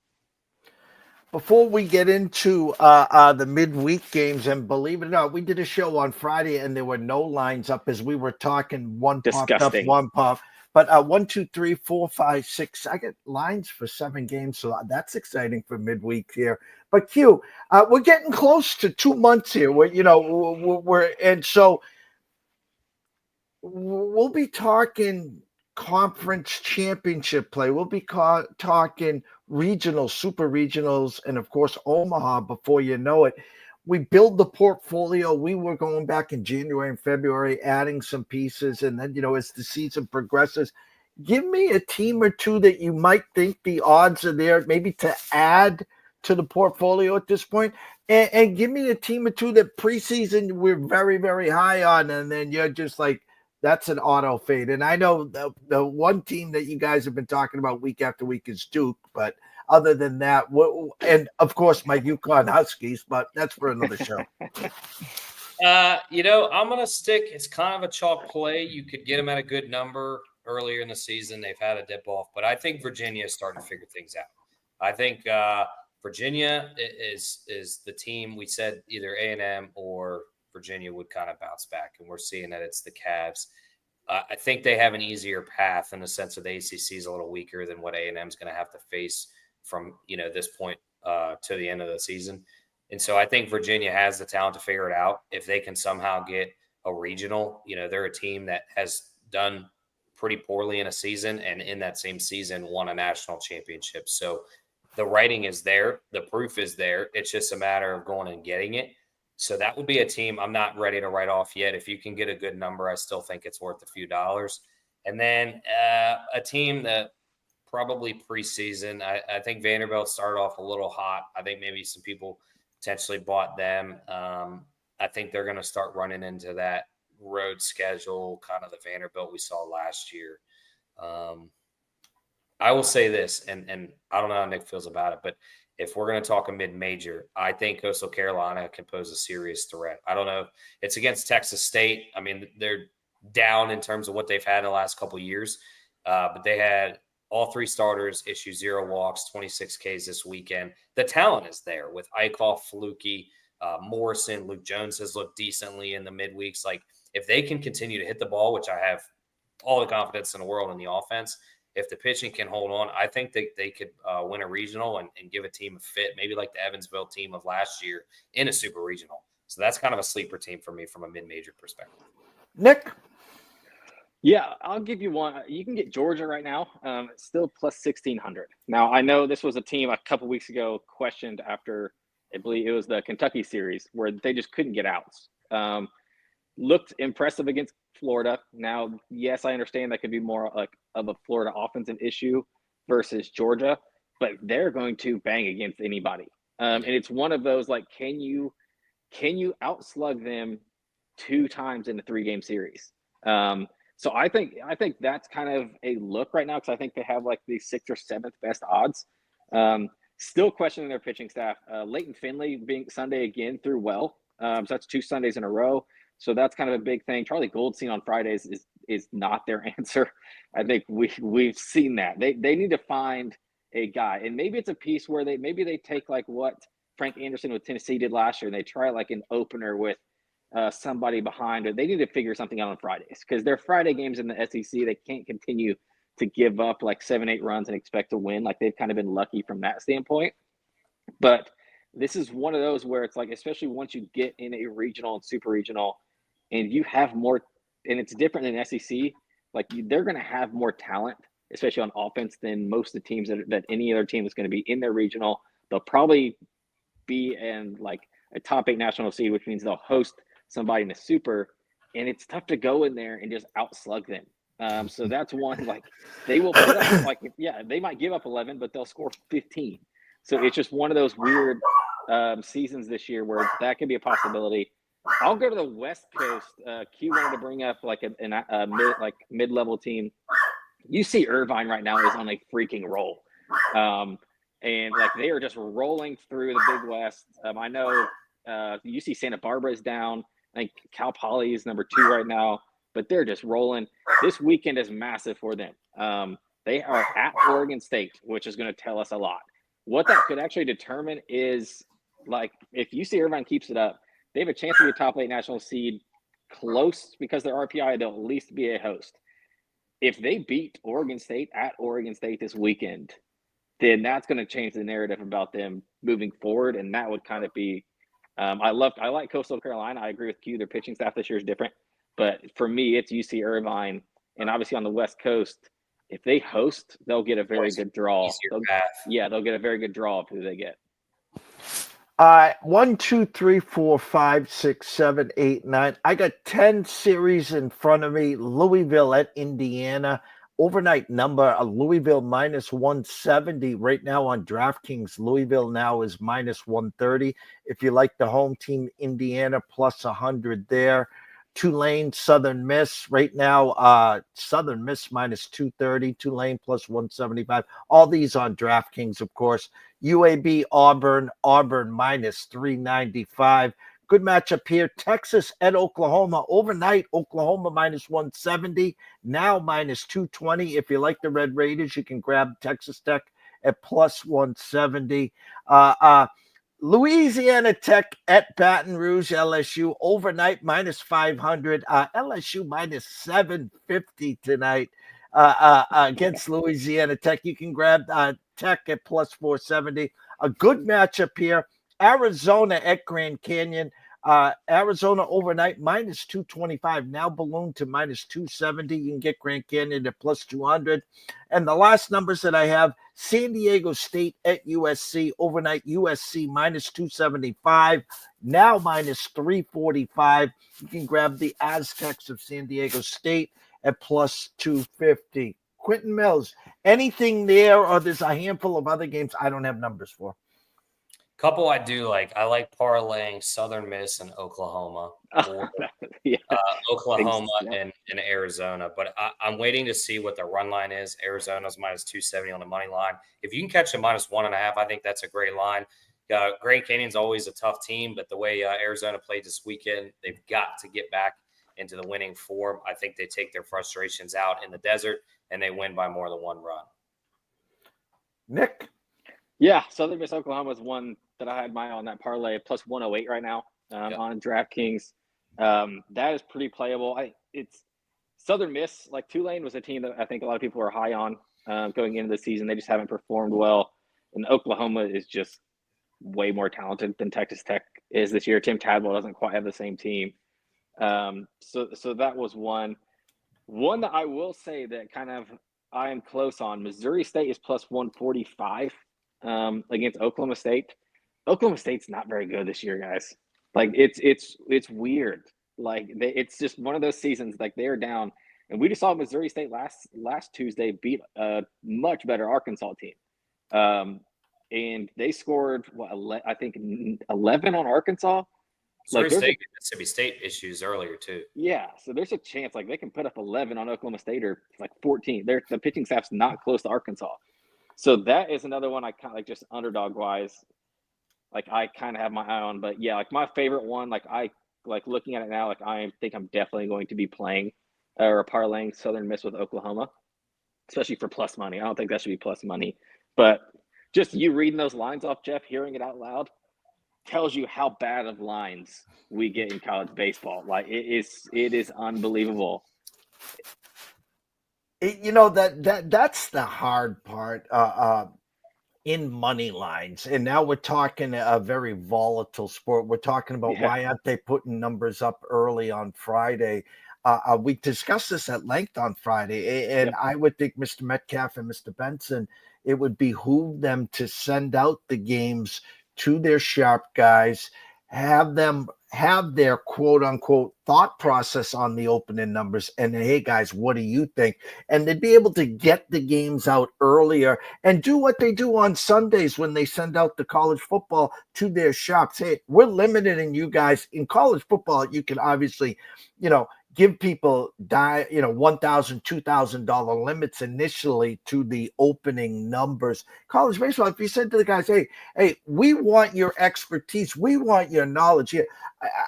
before we get into the midweek games, and believe it or not, we did a show on Friday and there were no lines up as we were talking. One popped up, Disgusting. one pop. But 1, 2, 3, 4, 5, 6. I get lines for 7 games, so that's exciting for midweek here. But Q, we're getting close to 2 months here. And so we'll be talking conference championship play. We'll be talking regionals, super regionals, and of course Omaha before you know it. We build the portfolio. We were going back in January and February, adding some pieces. And then, as the season progresses, give me a team or two that you might think the odds are there, maybe to add to the portfolio at this point. And give me a team or two that preseason we're very, very high on. And then you're just like, that's an auto fade. And I know the one team that you guys have been talking about week after week is Duke, but other than that, and of course my UConn Huskies, but that's for another show. I'm going to stick. It's kind of a chalk play. You could get them at a good number earlier in the season. They've had a dip off, but I think Virginia is starting to figure things out. I think Virginia is the team. We said either A&M or Virginia would kind of bounce back, and we're seeing that it's the Cavs. I think they have an easier path in the sense that the ACC is a little weaker than what A&M is going to have to face from this point to the end of the season. And so I think Virginia has the talent to figure it out. If they can somehow get a regional, they're a team that has done pretty poorly in a season, and in that same season won a national championship. So the writing is there. The proof is there. It's just a matter of going and getting it. So that would be a team I'm not ready to write off yet. If you can get a good number, I still think it's worth a few dollars. And then a team that probably preseason, I think Vanderbilt started off a little hot. I think maybe some people potentially bought them. I think they're going to start running into that road schedule, kind of the Vanderbilt we saw last year. I will say this, and I don't know how Nick feels about it, but if we're going to talk a mid-major, I think Coastal Carolina can pose a serious threat. I don't know. It's against Texas State. I mean, they're down in terms of what they've had in the last couple of years, but they had all 3 starters issue 0 walks, 26 Ks this weekend. The talent is there with Eichhoff, Flukie, Morrison. Luke Jones has looked decently in the midweeks. Like, if they can continue to hit the ball, which I have all the confidence in the world in the offense, if the pitching can hold on, I think they could win a regional and give a team a fit, maybe like the Evansville team of last year in a super regional. So that's kind of a sleeper team for me from a mid-major perspective. Nick? Yeah, I'll give you one. You can get Georgia right now. It's still plus 1,600. Now, I know this was a team a couple weeks ago questioned after, I believe it was the Kentucky series, where they just couldn't get outs. Looked impressive against Florida. Now, yes, I understand that could be more like of a Florida offensive issue versus Georgia, but they're going to bang against anybody. And it's one of those, like, can you outslug them 2 times in a 3-game series? So I think that's kind of a look right now, because I think they have like the 6th or 7th best odds. Still questioning their pitching staff. Leighton Finley being Sunday again threw well. So that's 2 Sundays in a row. So that's kind of a big thing. Charlie Goldstein on Fridays is not their answer. I think we've seen that. They need to find a guy, and maybe it's a piece where they take like what Frank Anderson with Tennessee did last year, and they try like an opener with somebody behind it. They need to figure something out on Fridays, because their Friday games in the SEC, they can't continue to give up like 7-8 runs and expect to win. Like, they've kind of been lucky from that standpoint. But this is one of those where it's like, especially once you get in a regional and super regional, and you have more, and it's different than SEC, like they're going to have more talent, especially on offense, than most of the teams that any other team is going to be in their regional. They'll probably be in like a top 8 national seed, which means they'll host somebody in a super, and it's tough to go in there and just outslug them. So that's one, like, they will put up, like, yeah, they might give up 11, but they'll score 15. So it's just one of those weird seasons this year where that could be a possibility. I'll go to the West Coast. Q wanted to bring up like a mid-level team. UC Irvine right now is on a freaking roll. And like, they are just rolling through the Big West. I know UC Santa Barbara is down. I think Cal Poly is number 2 right now, but they're just rolling. This weekend is massive for them. They are at Oregon State, which is going to tell us a lot. what that could actually determine is, like, if UC Irvine keeps it up, they have a chance to be a top 8 national seed close because their RPI, they'll at least be a host. If they beat Oregon State at Oregon State this weekend, then that's going to change the narrative about them moving forward, and that would kind of be I like Coastal Carolina. I agree with Q. Their pitching staff this year is different, but for me, it's UC Irvine, and obviously on the West Coast, if they host, they'll get a very good draw. They'll get a very good draw of who they get. 1, 2, 3, 4, 5, 6, 7, 8, 9. I got 10 series in front of me. Louisville at Indiana. Overnight number, Louisville minus 170 right now on DraftKings. Louisville now is minus 130. If you like the home team, Indiana plus 100 there. Tulane, Southern Miss right now. Southern Miss minus 230. Tulane plus 175. All these on DraftKings, of course. UAB, Auburn minus 395. Good matchup here. Texas at Oklahoma. Overnight, Oklahoma minus 170. Now minus 220. If you like the Red Raiders, you can grab Texas Tech at plus 170. Louisiana Tech at Baton Rouge, LSU. Overnight minus 500. LSU minus 750 tonight against Louisiana Tech. You can grab Tech at plus 470. A good matchup here. Arizona at Grand Canyon. Arizona overnight minus 225, now ballooned to minus 270. You can get Grand Canyon at plus 200. And the last numbers that I have, San Diego State at USC. Overnight USC minus 275, now minus 345. You can grab the Aztecs of San Diego State at plus 250. Quentin Mills, anything there, or there's a handful of other games I don't have numbers for? Couple I do like. I like parlaying Southern Miss and Oklahoma. Or, Oklahoma and Arizona. But I'm waiting to see what the run line is. Arizona's minus 270 on the money line. If you can catch a minus 1.5, I think that's a great line. Grand Canyon's always a tough team, but the way Arizona played this weekend, they've got to get back into the winning form. I think they take their frustrations out in the desert, and they win by more than one run. Nick? Yeah, Southern Miss Oklahoma is one that I had my eye on that parlay, plus 108 right now on DraftKings. That is pretty playable. It's Southern Miss, like Tulane was a team that I think a lot of people were high on going into the season. They just haven't performed well. And Oklahoma is just way more talented than Texas Tech is this year. Tim Tadwell doesn't quite have the same team. So that was one. One that I will say that kind of I am close on. Missouri State is plus 145 against Oklahoma State. Oklahoma State's not very good this year, guys. Like it's weird. Like it's just one of those seasons. Like they are down, and we just saw Missouri State last Tuesday beat a much better Arkansas team, and they scored I think 11 on Arkansas. Missouri State and Mississippi State issues earlier too. Yeah, so there's a chance like they can put up 11 on Oklahoma State or like 14. The pitching staff's not close to Arkansas, so that is another one I kind of like just underdog wise. Like I kind of have my eye on, but yeah, like my favorite one, like I like looking at it now, like I think I'm definitely going to be playing or parlaying Southern Miss with Oklahoma, especially for plus money. I don't think that should be plus money, but just you reading those lines off, Jeff, hearing it out loud, tells you how bad of lines we get in college baseball. Like it is unbelievable. That's the hard part. In money lines, and now we're talking a very volatile sport. We're talking about why aren't they putting numbers up early on Friday? We discussed this at length on Friday, and I would think Mr. Metcalf and Mr. Benson, it would behoove them to send out the games to their sharp guys, have them have their quote unquote thought process on the opening numbers, and hey guys, what do you think? And they'd be able to get the games out earlier and do what they do on Sundays when they send out the college football to their shops. Hey, we're limited in you guys. In college football, you can obviously, give people $1,000, $2,000 limits initially to the opening numbers. College baseball, if you said to the guys, hey, we want your expertise, we want your knowledge here,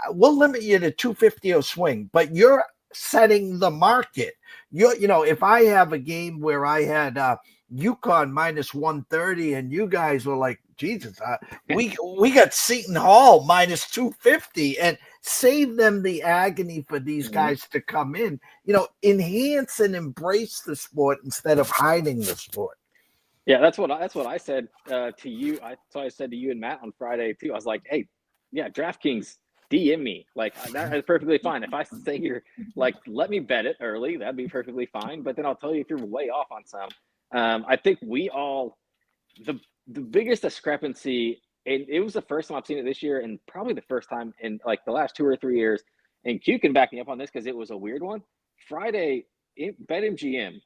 we'll limit you to $250 a swing, but your setting the market. You know, if I have a game where I had UConn minus 130 and you guys were like, Jesus, we got Seton Hall minus 250, and save them the agony for these guys to come in. You know, enhance and embrace the sport instead of hiding the sport. Yeah, that's what I said to you. I said to you and Matt on Friday too. I was like, hey, yeah, DraftKings, DM me. Like, that is perfectly fine. If I say you're like, let me bet it early, that'd be perfectly fine. But then I'll tell you if you're way off on some. I think we all the biggest discrepancy, and it was the first time I've seen it this year, and probably the first time in like the last 2 or 3 years. And Q can back me up on this because it was a weird one. Friday, BetMGM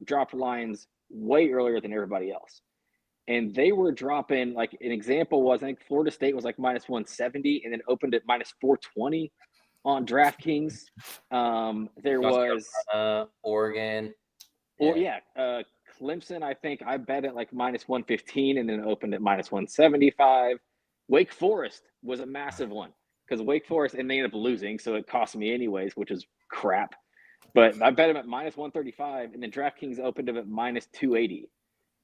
dropped lines way earlier than everybody else. And they were dropping, like, an example was, I think Florida State was like minus 170 and then opened at minus 420 on DraftKings. There was Oregon. Clemson, I think I bet at like minus 115 and then opened at minus 175. Wake Forest was a massive one because Wake Forest, and they ended up losing, so it cost me anyways, which is crap. But I bet them at minus 135, and then DraftKings opened them at minus 280.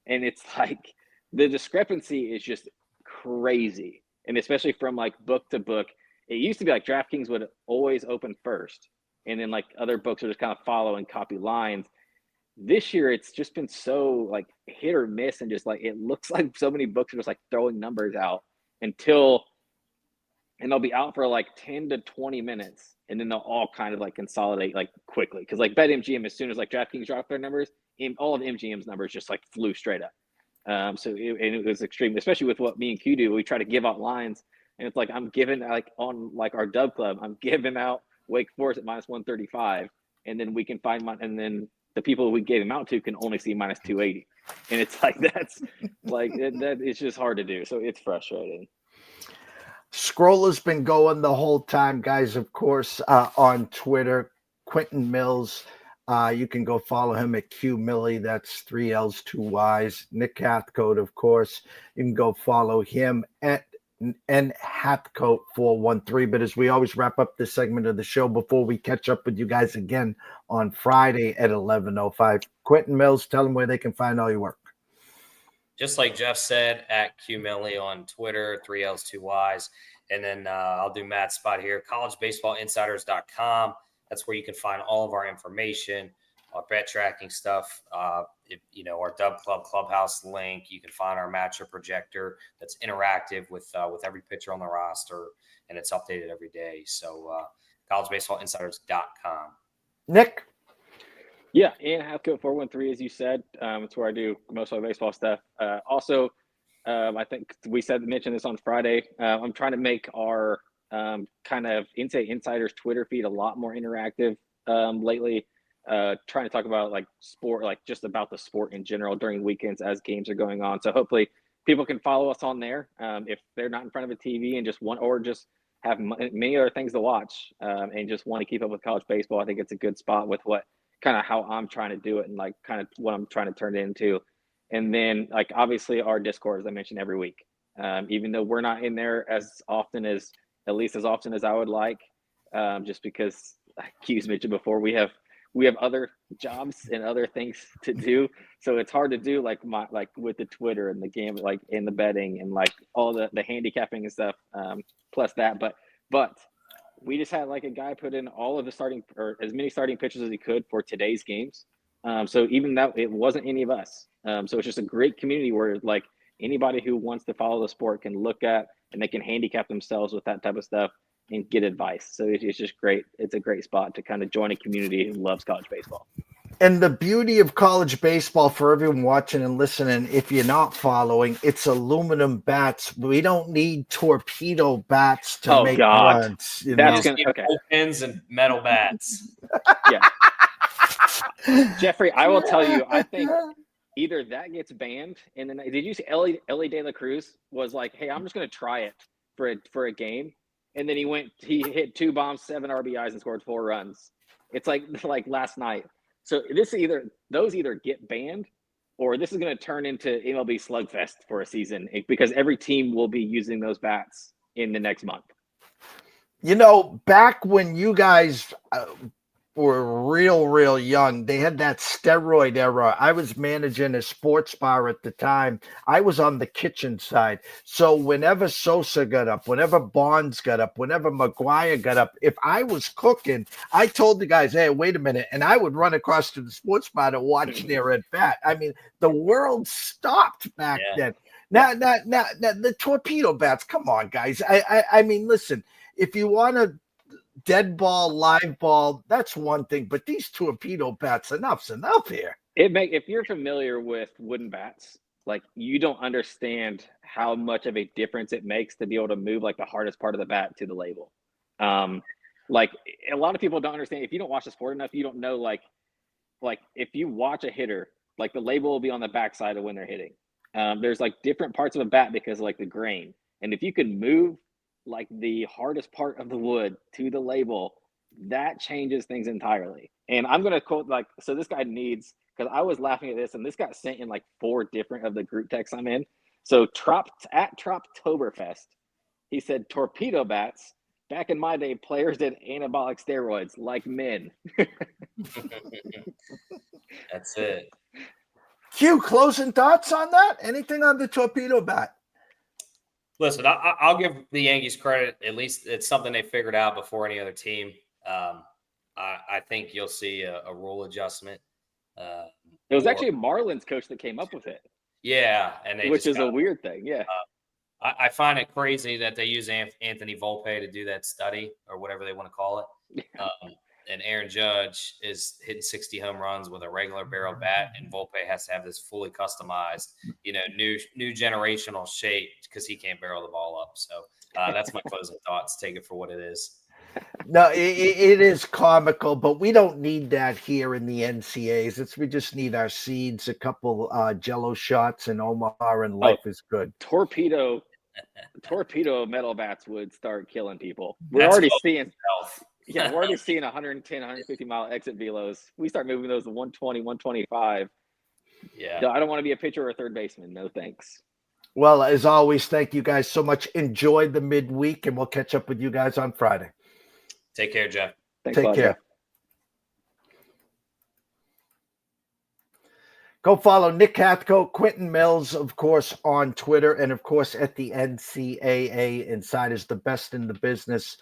And it's like the discrepancy is just crazy. And especially from like book to book, it used to be like DraftKings would always open first, and then like other books would just kind of follow and copy lines. This year, it's just been so like hit or miss, and just like it looks like so many books are just like throwing numbers out and they'll be out for like 10 to 20 minutes, and then they'll all kind of like consolidate like quickly. Because like BetMGM, as soon as like DraftKings dropped their numbers, all of MGM's numbers just like flew straight up. So it was extreme, especially with what me and Q do. We try to give out lines, and it's like I'm giving like on like our Dub Club, I'm giving out Wake Forest at minus 135, and then we can find and then the people we gave him out to can only see minus 280. And it's like, that's like, that it's just hard to do. So it's frustrating. Scroller's been going the whole time, guys, of course, on Twitter. Quentin Mills, you can go follow him at Q Millie. That's 3 L's, 2 Y's. Nick Hathcote, of course. You can go follow him at Hathcote 413. But as we always wrap up this segment of the show, before we catch up with you guys again on Friday at 11:05, Quentin Mills, tell them where they can find all your work. Just like Jeff said, at Q Millie on Twitter, 3 L's, 2 Y's. And then I'll do Matt's spot here, collegebaseballinsiders.com. That's where you can find all of our information, our bet tracking stuff, our Dub Club Clubhouse link. You can find our matchup projector that's interactive with every pitcher on the roster, and it's updated every day. So collegebaseballinsiders.com. Nick? Yeah, and Hathcote 413, as you said. It's where I do most of my baseball stuff. Also, I think we mentioned this on Friday. I'm trying to make our kind of NCAA Insiders Twitter feed a lot more interactive lately. Trying to talk about like sport, like just about the sport in general during weekends as games are going on. So hopefully people can follow us on there if they're not in front of a TV and just just have many other things to watch and just want to keep up with college baseball. I think it's a good spot with how I'm trying to do it and like kind of what I'm trying to turn it into. And then like obviously our Discord, as I mentioned every week, even though we're not in there as often as I would like, just because Q's mentioned before, we have other jobs and other things to do. So it's hard to do like with the Twitter and the game, like in the betting and like all the handicapping and stuff. Plus that, but we just had like a guy put in all of the starting or as many starting pitches as he could for today's games. So even though it wasn't any of us. So it's just a great community where like anybody who wants to follow the sport can look at and they can handicap themselves with that type of stuff and get advice. So it's just great. It's a great spot to kind of join a community who loves college baseball. And the beauty of college baseball for everyone watching and listening, if you're not following, it's aluminum bats. We don't need torpedo bats to make runs. That's okay. Pins and metal bats. Yeah. Jeffrey, I will tell you, I think either that gets banned, and then did you see Ellie De La Cruz was like, "Hey, I'm just going to try it for a game," and then he hit 2 bombs, 7 RBIs, and scored 4 runs. It's like last night. So those either get banned, or this is going to turn into MLB slugfest for a season because every team will be using those bats in the next month. You know, back when you guys were real young, they had that steroid era. I was managing a sports bar at the time. I was on the kitchen side. So whenever Sosa got up, whenever Bonds got up, whenever McGuire got up, if I was cooking, I told the guys, hey, wait a minute. And I would run across to the sports bar to watch their at bat. I mean, the world stopped back then. Now, the torpedo bats, come on, guys. I mean, listen, if you want to dead ball, live ball, that's one thing. But these torpedo bats, enough's enough here. If you're familiar with wooden bats, like you don't understand how much of a difference it makes to be able to move like the hardest part of the bat to the label. Like a lot of people don't understand. If you don't watch the sport enough, you don't know like if you watch a hitter, like the label will be on the backside of when they're hitting. There's like different parts of a bat because of like the grain. And if you can move like the hardest part of the wood to the label, that changes things entirely. And I'm going to quote so this guy needs, because I was laughing at this and this got sent in like 4 different of the group texts I'm in. So at Troptoberfest, he said, torpedo bats, back in my day, players did anabolic steroids like men. That's it. Q, closing thoughts on that? Anything on the torpedo bat? Listen, I'll give the Yankees credit. At least it's something they figured out before any other team. I think you'll see a rule adjustment. It was actually Marlins coach that came up with it. Yeah, and which is a weird thing. Yeah, I find it crazy that they use Anthony Volpe to do that study or whatever they want to call it. And Aaron Judge is hitting 60 home runs with a regular barrel bat, and Volpe has to have this fully customized, new generational shape because he can't barrel the ball up. So that's my closing thoughts. Take it for what it is. No, it is comical, but we don't need that here in the NCAAs. We just need our seeds, a couple Jello shots, and Omaha, and life is good. Torpedo metal bats would start killing people. We're already seeing. Yeah, we're already seeing 110, 150 mile exit velos. We start moving those to 120, 125. Yeah. I don't want to be a pitcher or a third baseman. No thanks. Well, as always, thank you guys so much. Enjoy the midweek, and we'll catch up with you guys on Friday. Take care, Jeff. Thanks Take a lot, care. Jeff. Go follow Nick Hathcote, Quentin Mills, of course, on Twitter, and, of course, at the NCAA Insiders, the best in the business.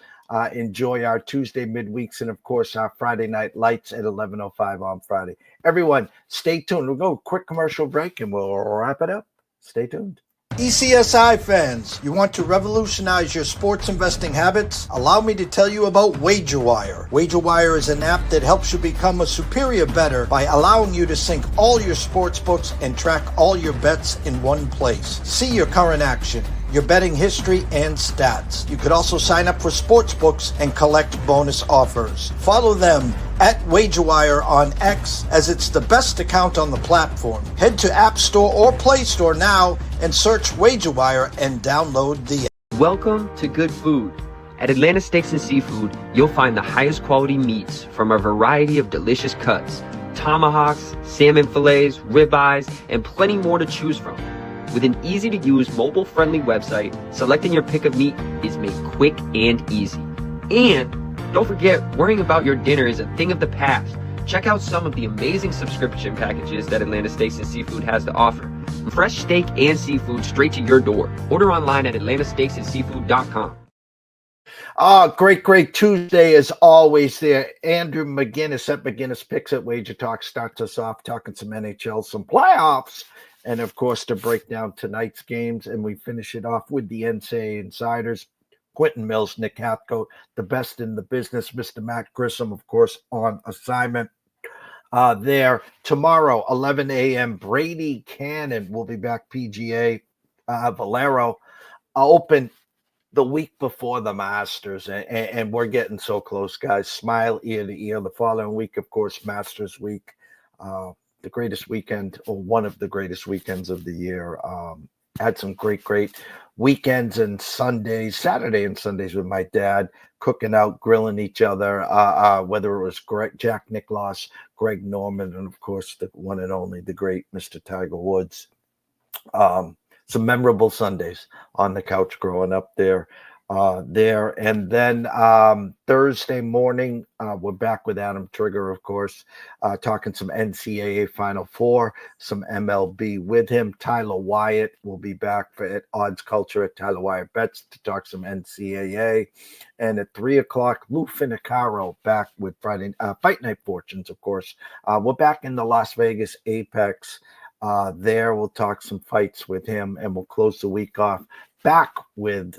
Enjoy our Tuesday midweeks and, of course, our Friday night lights at 11:05 on Friday. Everyone, stay tuned. We'll go a quick commercial break, and we'll wrap it up. Stay tuned. ECSI fans, you want to revolutionize your sports investing habits? Allow me to tell you about WagerWire. WagerWire is an app that helps you become a superior bettor by allowing you to sync all your sports books and track all your bets in one place. See your current action, your betting history, and stats. You could also sign up for sports books and collect bonus offers. Follow them at WagerWire on X, as it's the best account on the platform. Head to App Store or Play Store now and search WagerWire and download the app. Welcome to Good Food. At Atlanta Steaks and Seafood, you'll find the highest quality meats from a variety of delicious cuts. Tomahawks, salmon fillets, ribeyes, and plenty more to choose from. With an easy-to-use, mobile-friendly website, selecting your pick of meat is made quick and easy. And don't forget, worrying about your dinner is a thing of the past. Check out some of the amazing subscription packages that Atlanta Steaks and Seafood has to offer. Fresh steak and seafood straight to your door. Order online at atlantasteaksandseafood.com. Great Tuesday as always there. Andrew McInnis at McInnis Picks at Wager Talk starts us off talking some NHL, some playoffs, and of course to break down tonight's games. And we finish it off with the NCAA Insiders. Quentin Mills, Nick Hathcote, the best in the business. Mr. Matt Grissom, of course, on assignment there. Tomorrow, 11 a.m., Brady Cannon will be back, PGA. Valero Open the week before the Masters, and we're getting so close, guys. Smile ear to ear. The following week, of course, Masters week, the greatest weekend, or one of the greatest weekends of the year. Had some great weekends and Sundays, Saturday and Sundays with my dad, cooking out, grilling each other, whether it was Jack Nicklaus, Greg Norman, and of course the one and only, the great Mr. Tiger Woods. Some memorable Sundays on the couch growing up there. there. And then Thursday morning, we're back with Adam Trigger, of course, talking some NCAA Final Four, some MLB with him. Tyler Wyatt will be back at Odds Culture at Tyler Wyatt Bets to talk some NCAA. And at 3 o'clock, Lou Finicaro back with Friday Fight Night Fortunes, of course. We're back in the Las Vegas Apex. There we'll talk some fights with him, and we'll close the week off back with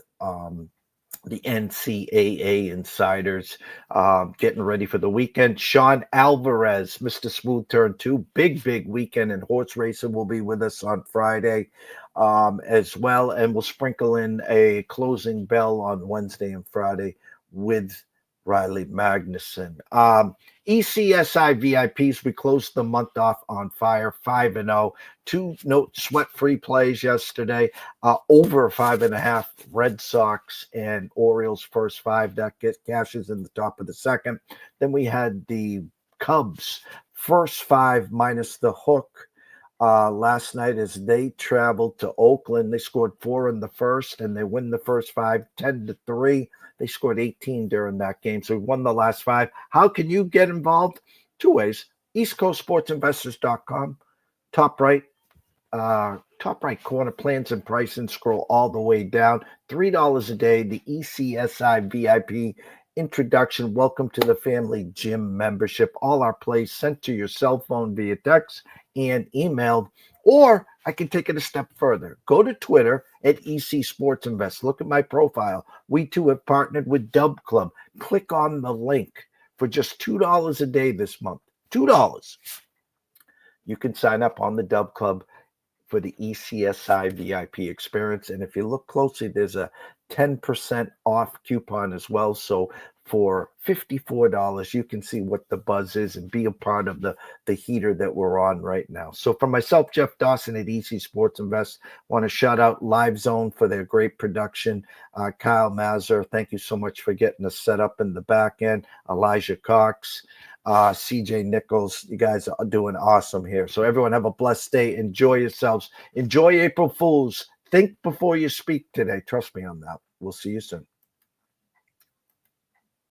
the NCAA Insiders, getting ready for the weekend. Sean Alvarez, Mr. Smooth Turn 2, big weekend in horse racing, will be with us on Friday as well. And we'll sprinkle in a closing bell on Wednesday and Friday with Riley Magnuson. ECSI VIPs, we closed the month off on fire, 5-0. 2 sweat-free plays yesterday. Over 5.5 Red Sox and Orioles first 5. That cashes in the top of the second. Then we had the Cubs first 5 minus the hook last night as they traveled to Oakland. They scored 4 in the first, and they win the first 5, 10-3. They scored 18 during that game, so we won the last 5. How can you get involved? 2 ways. EastCoastSportsInvestors.com. Top right corner, plans and pricing. Scroll all the way down. $3 a day. The ECSI VIP introduction. Welcome to the family gym membership. All our plays sent to your cell phone via text and emailed. Or I can take it a step further. Go to Twitter at EC Sports Invest. Look at my profile. We too have partnered with Dub Club. Click on the link for just $2 a day this month. $2. You can sign up on the Dub Club for the ECSI VIP experience. And if you look closely, there's a 10% off coupon as well. So for $54, you can see what the buzz is and be a part of the heater that we're on right now. So for myself, Jeff Dawson at EC Sports Invest, want to shout out Live Zone for their great production. Kyle Mazur, thank you so much for getting us set up in the back end. Elijah Cox, CJ Nichols, you guys are doing awesome here. So everyone have a blessed day. Enjoy yourselves. Enjoy April Fools. Think before you speak today. Trust me on that. We'll see you soon.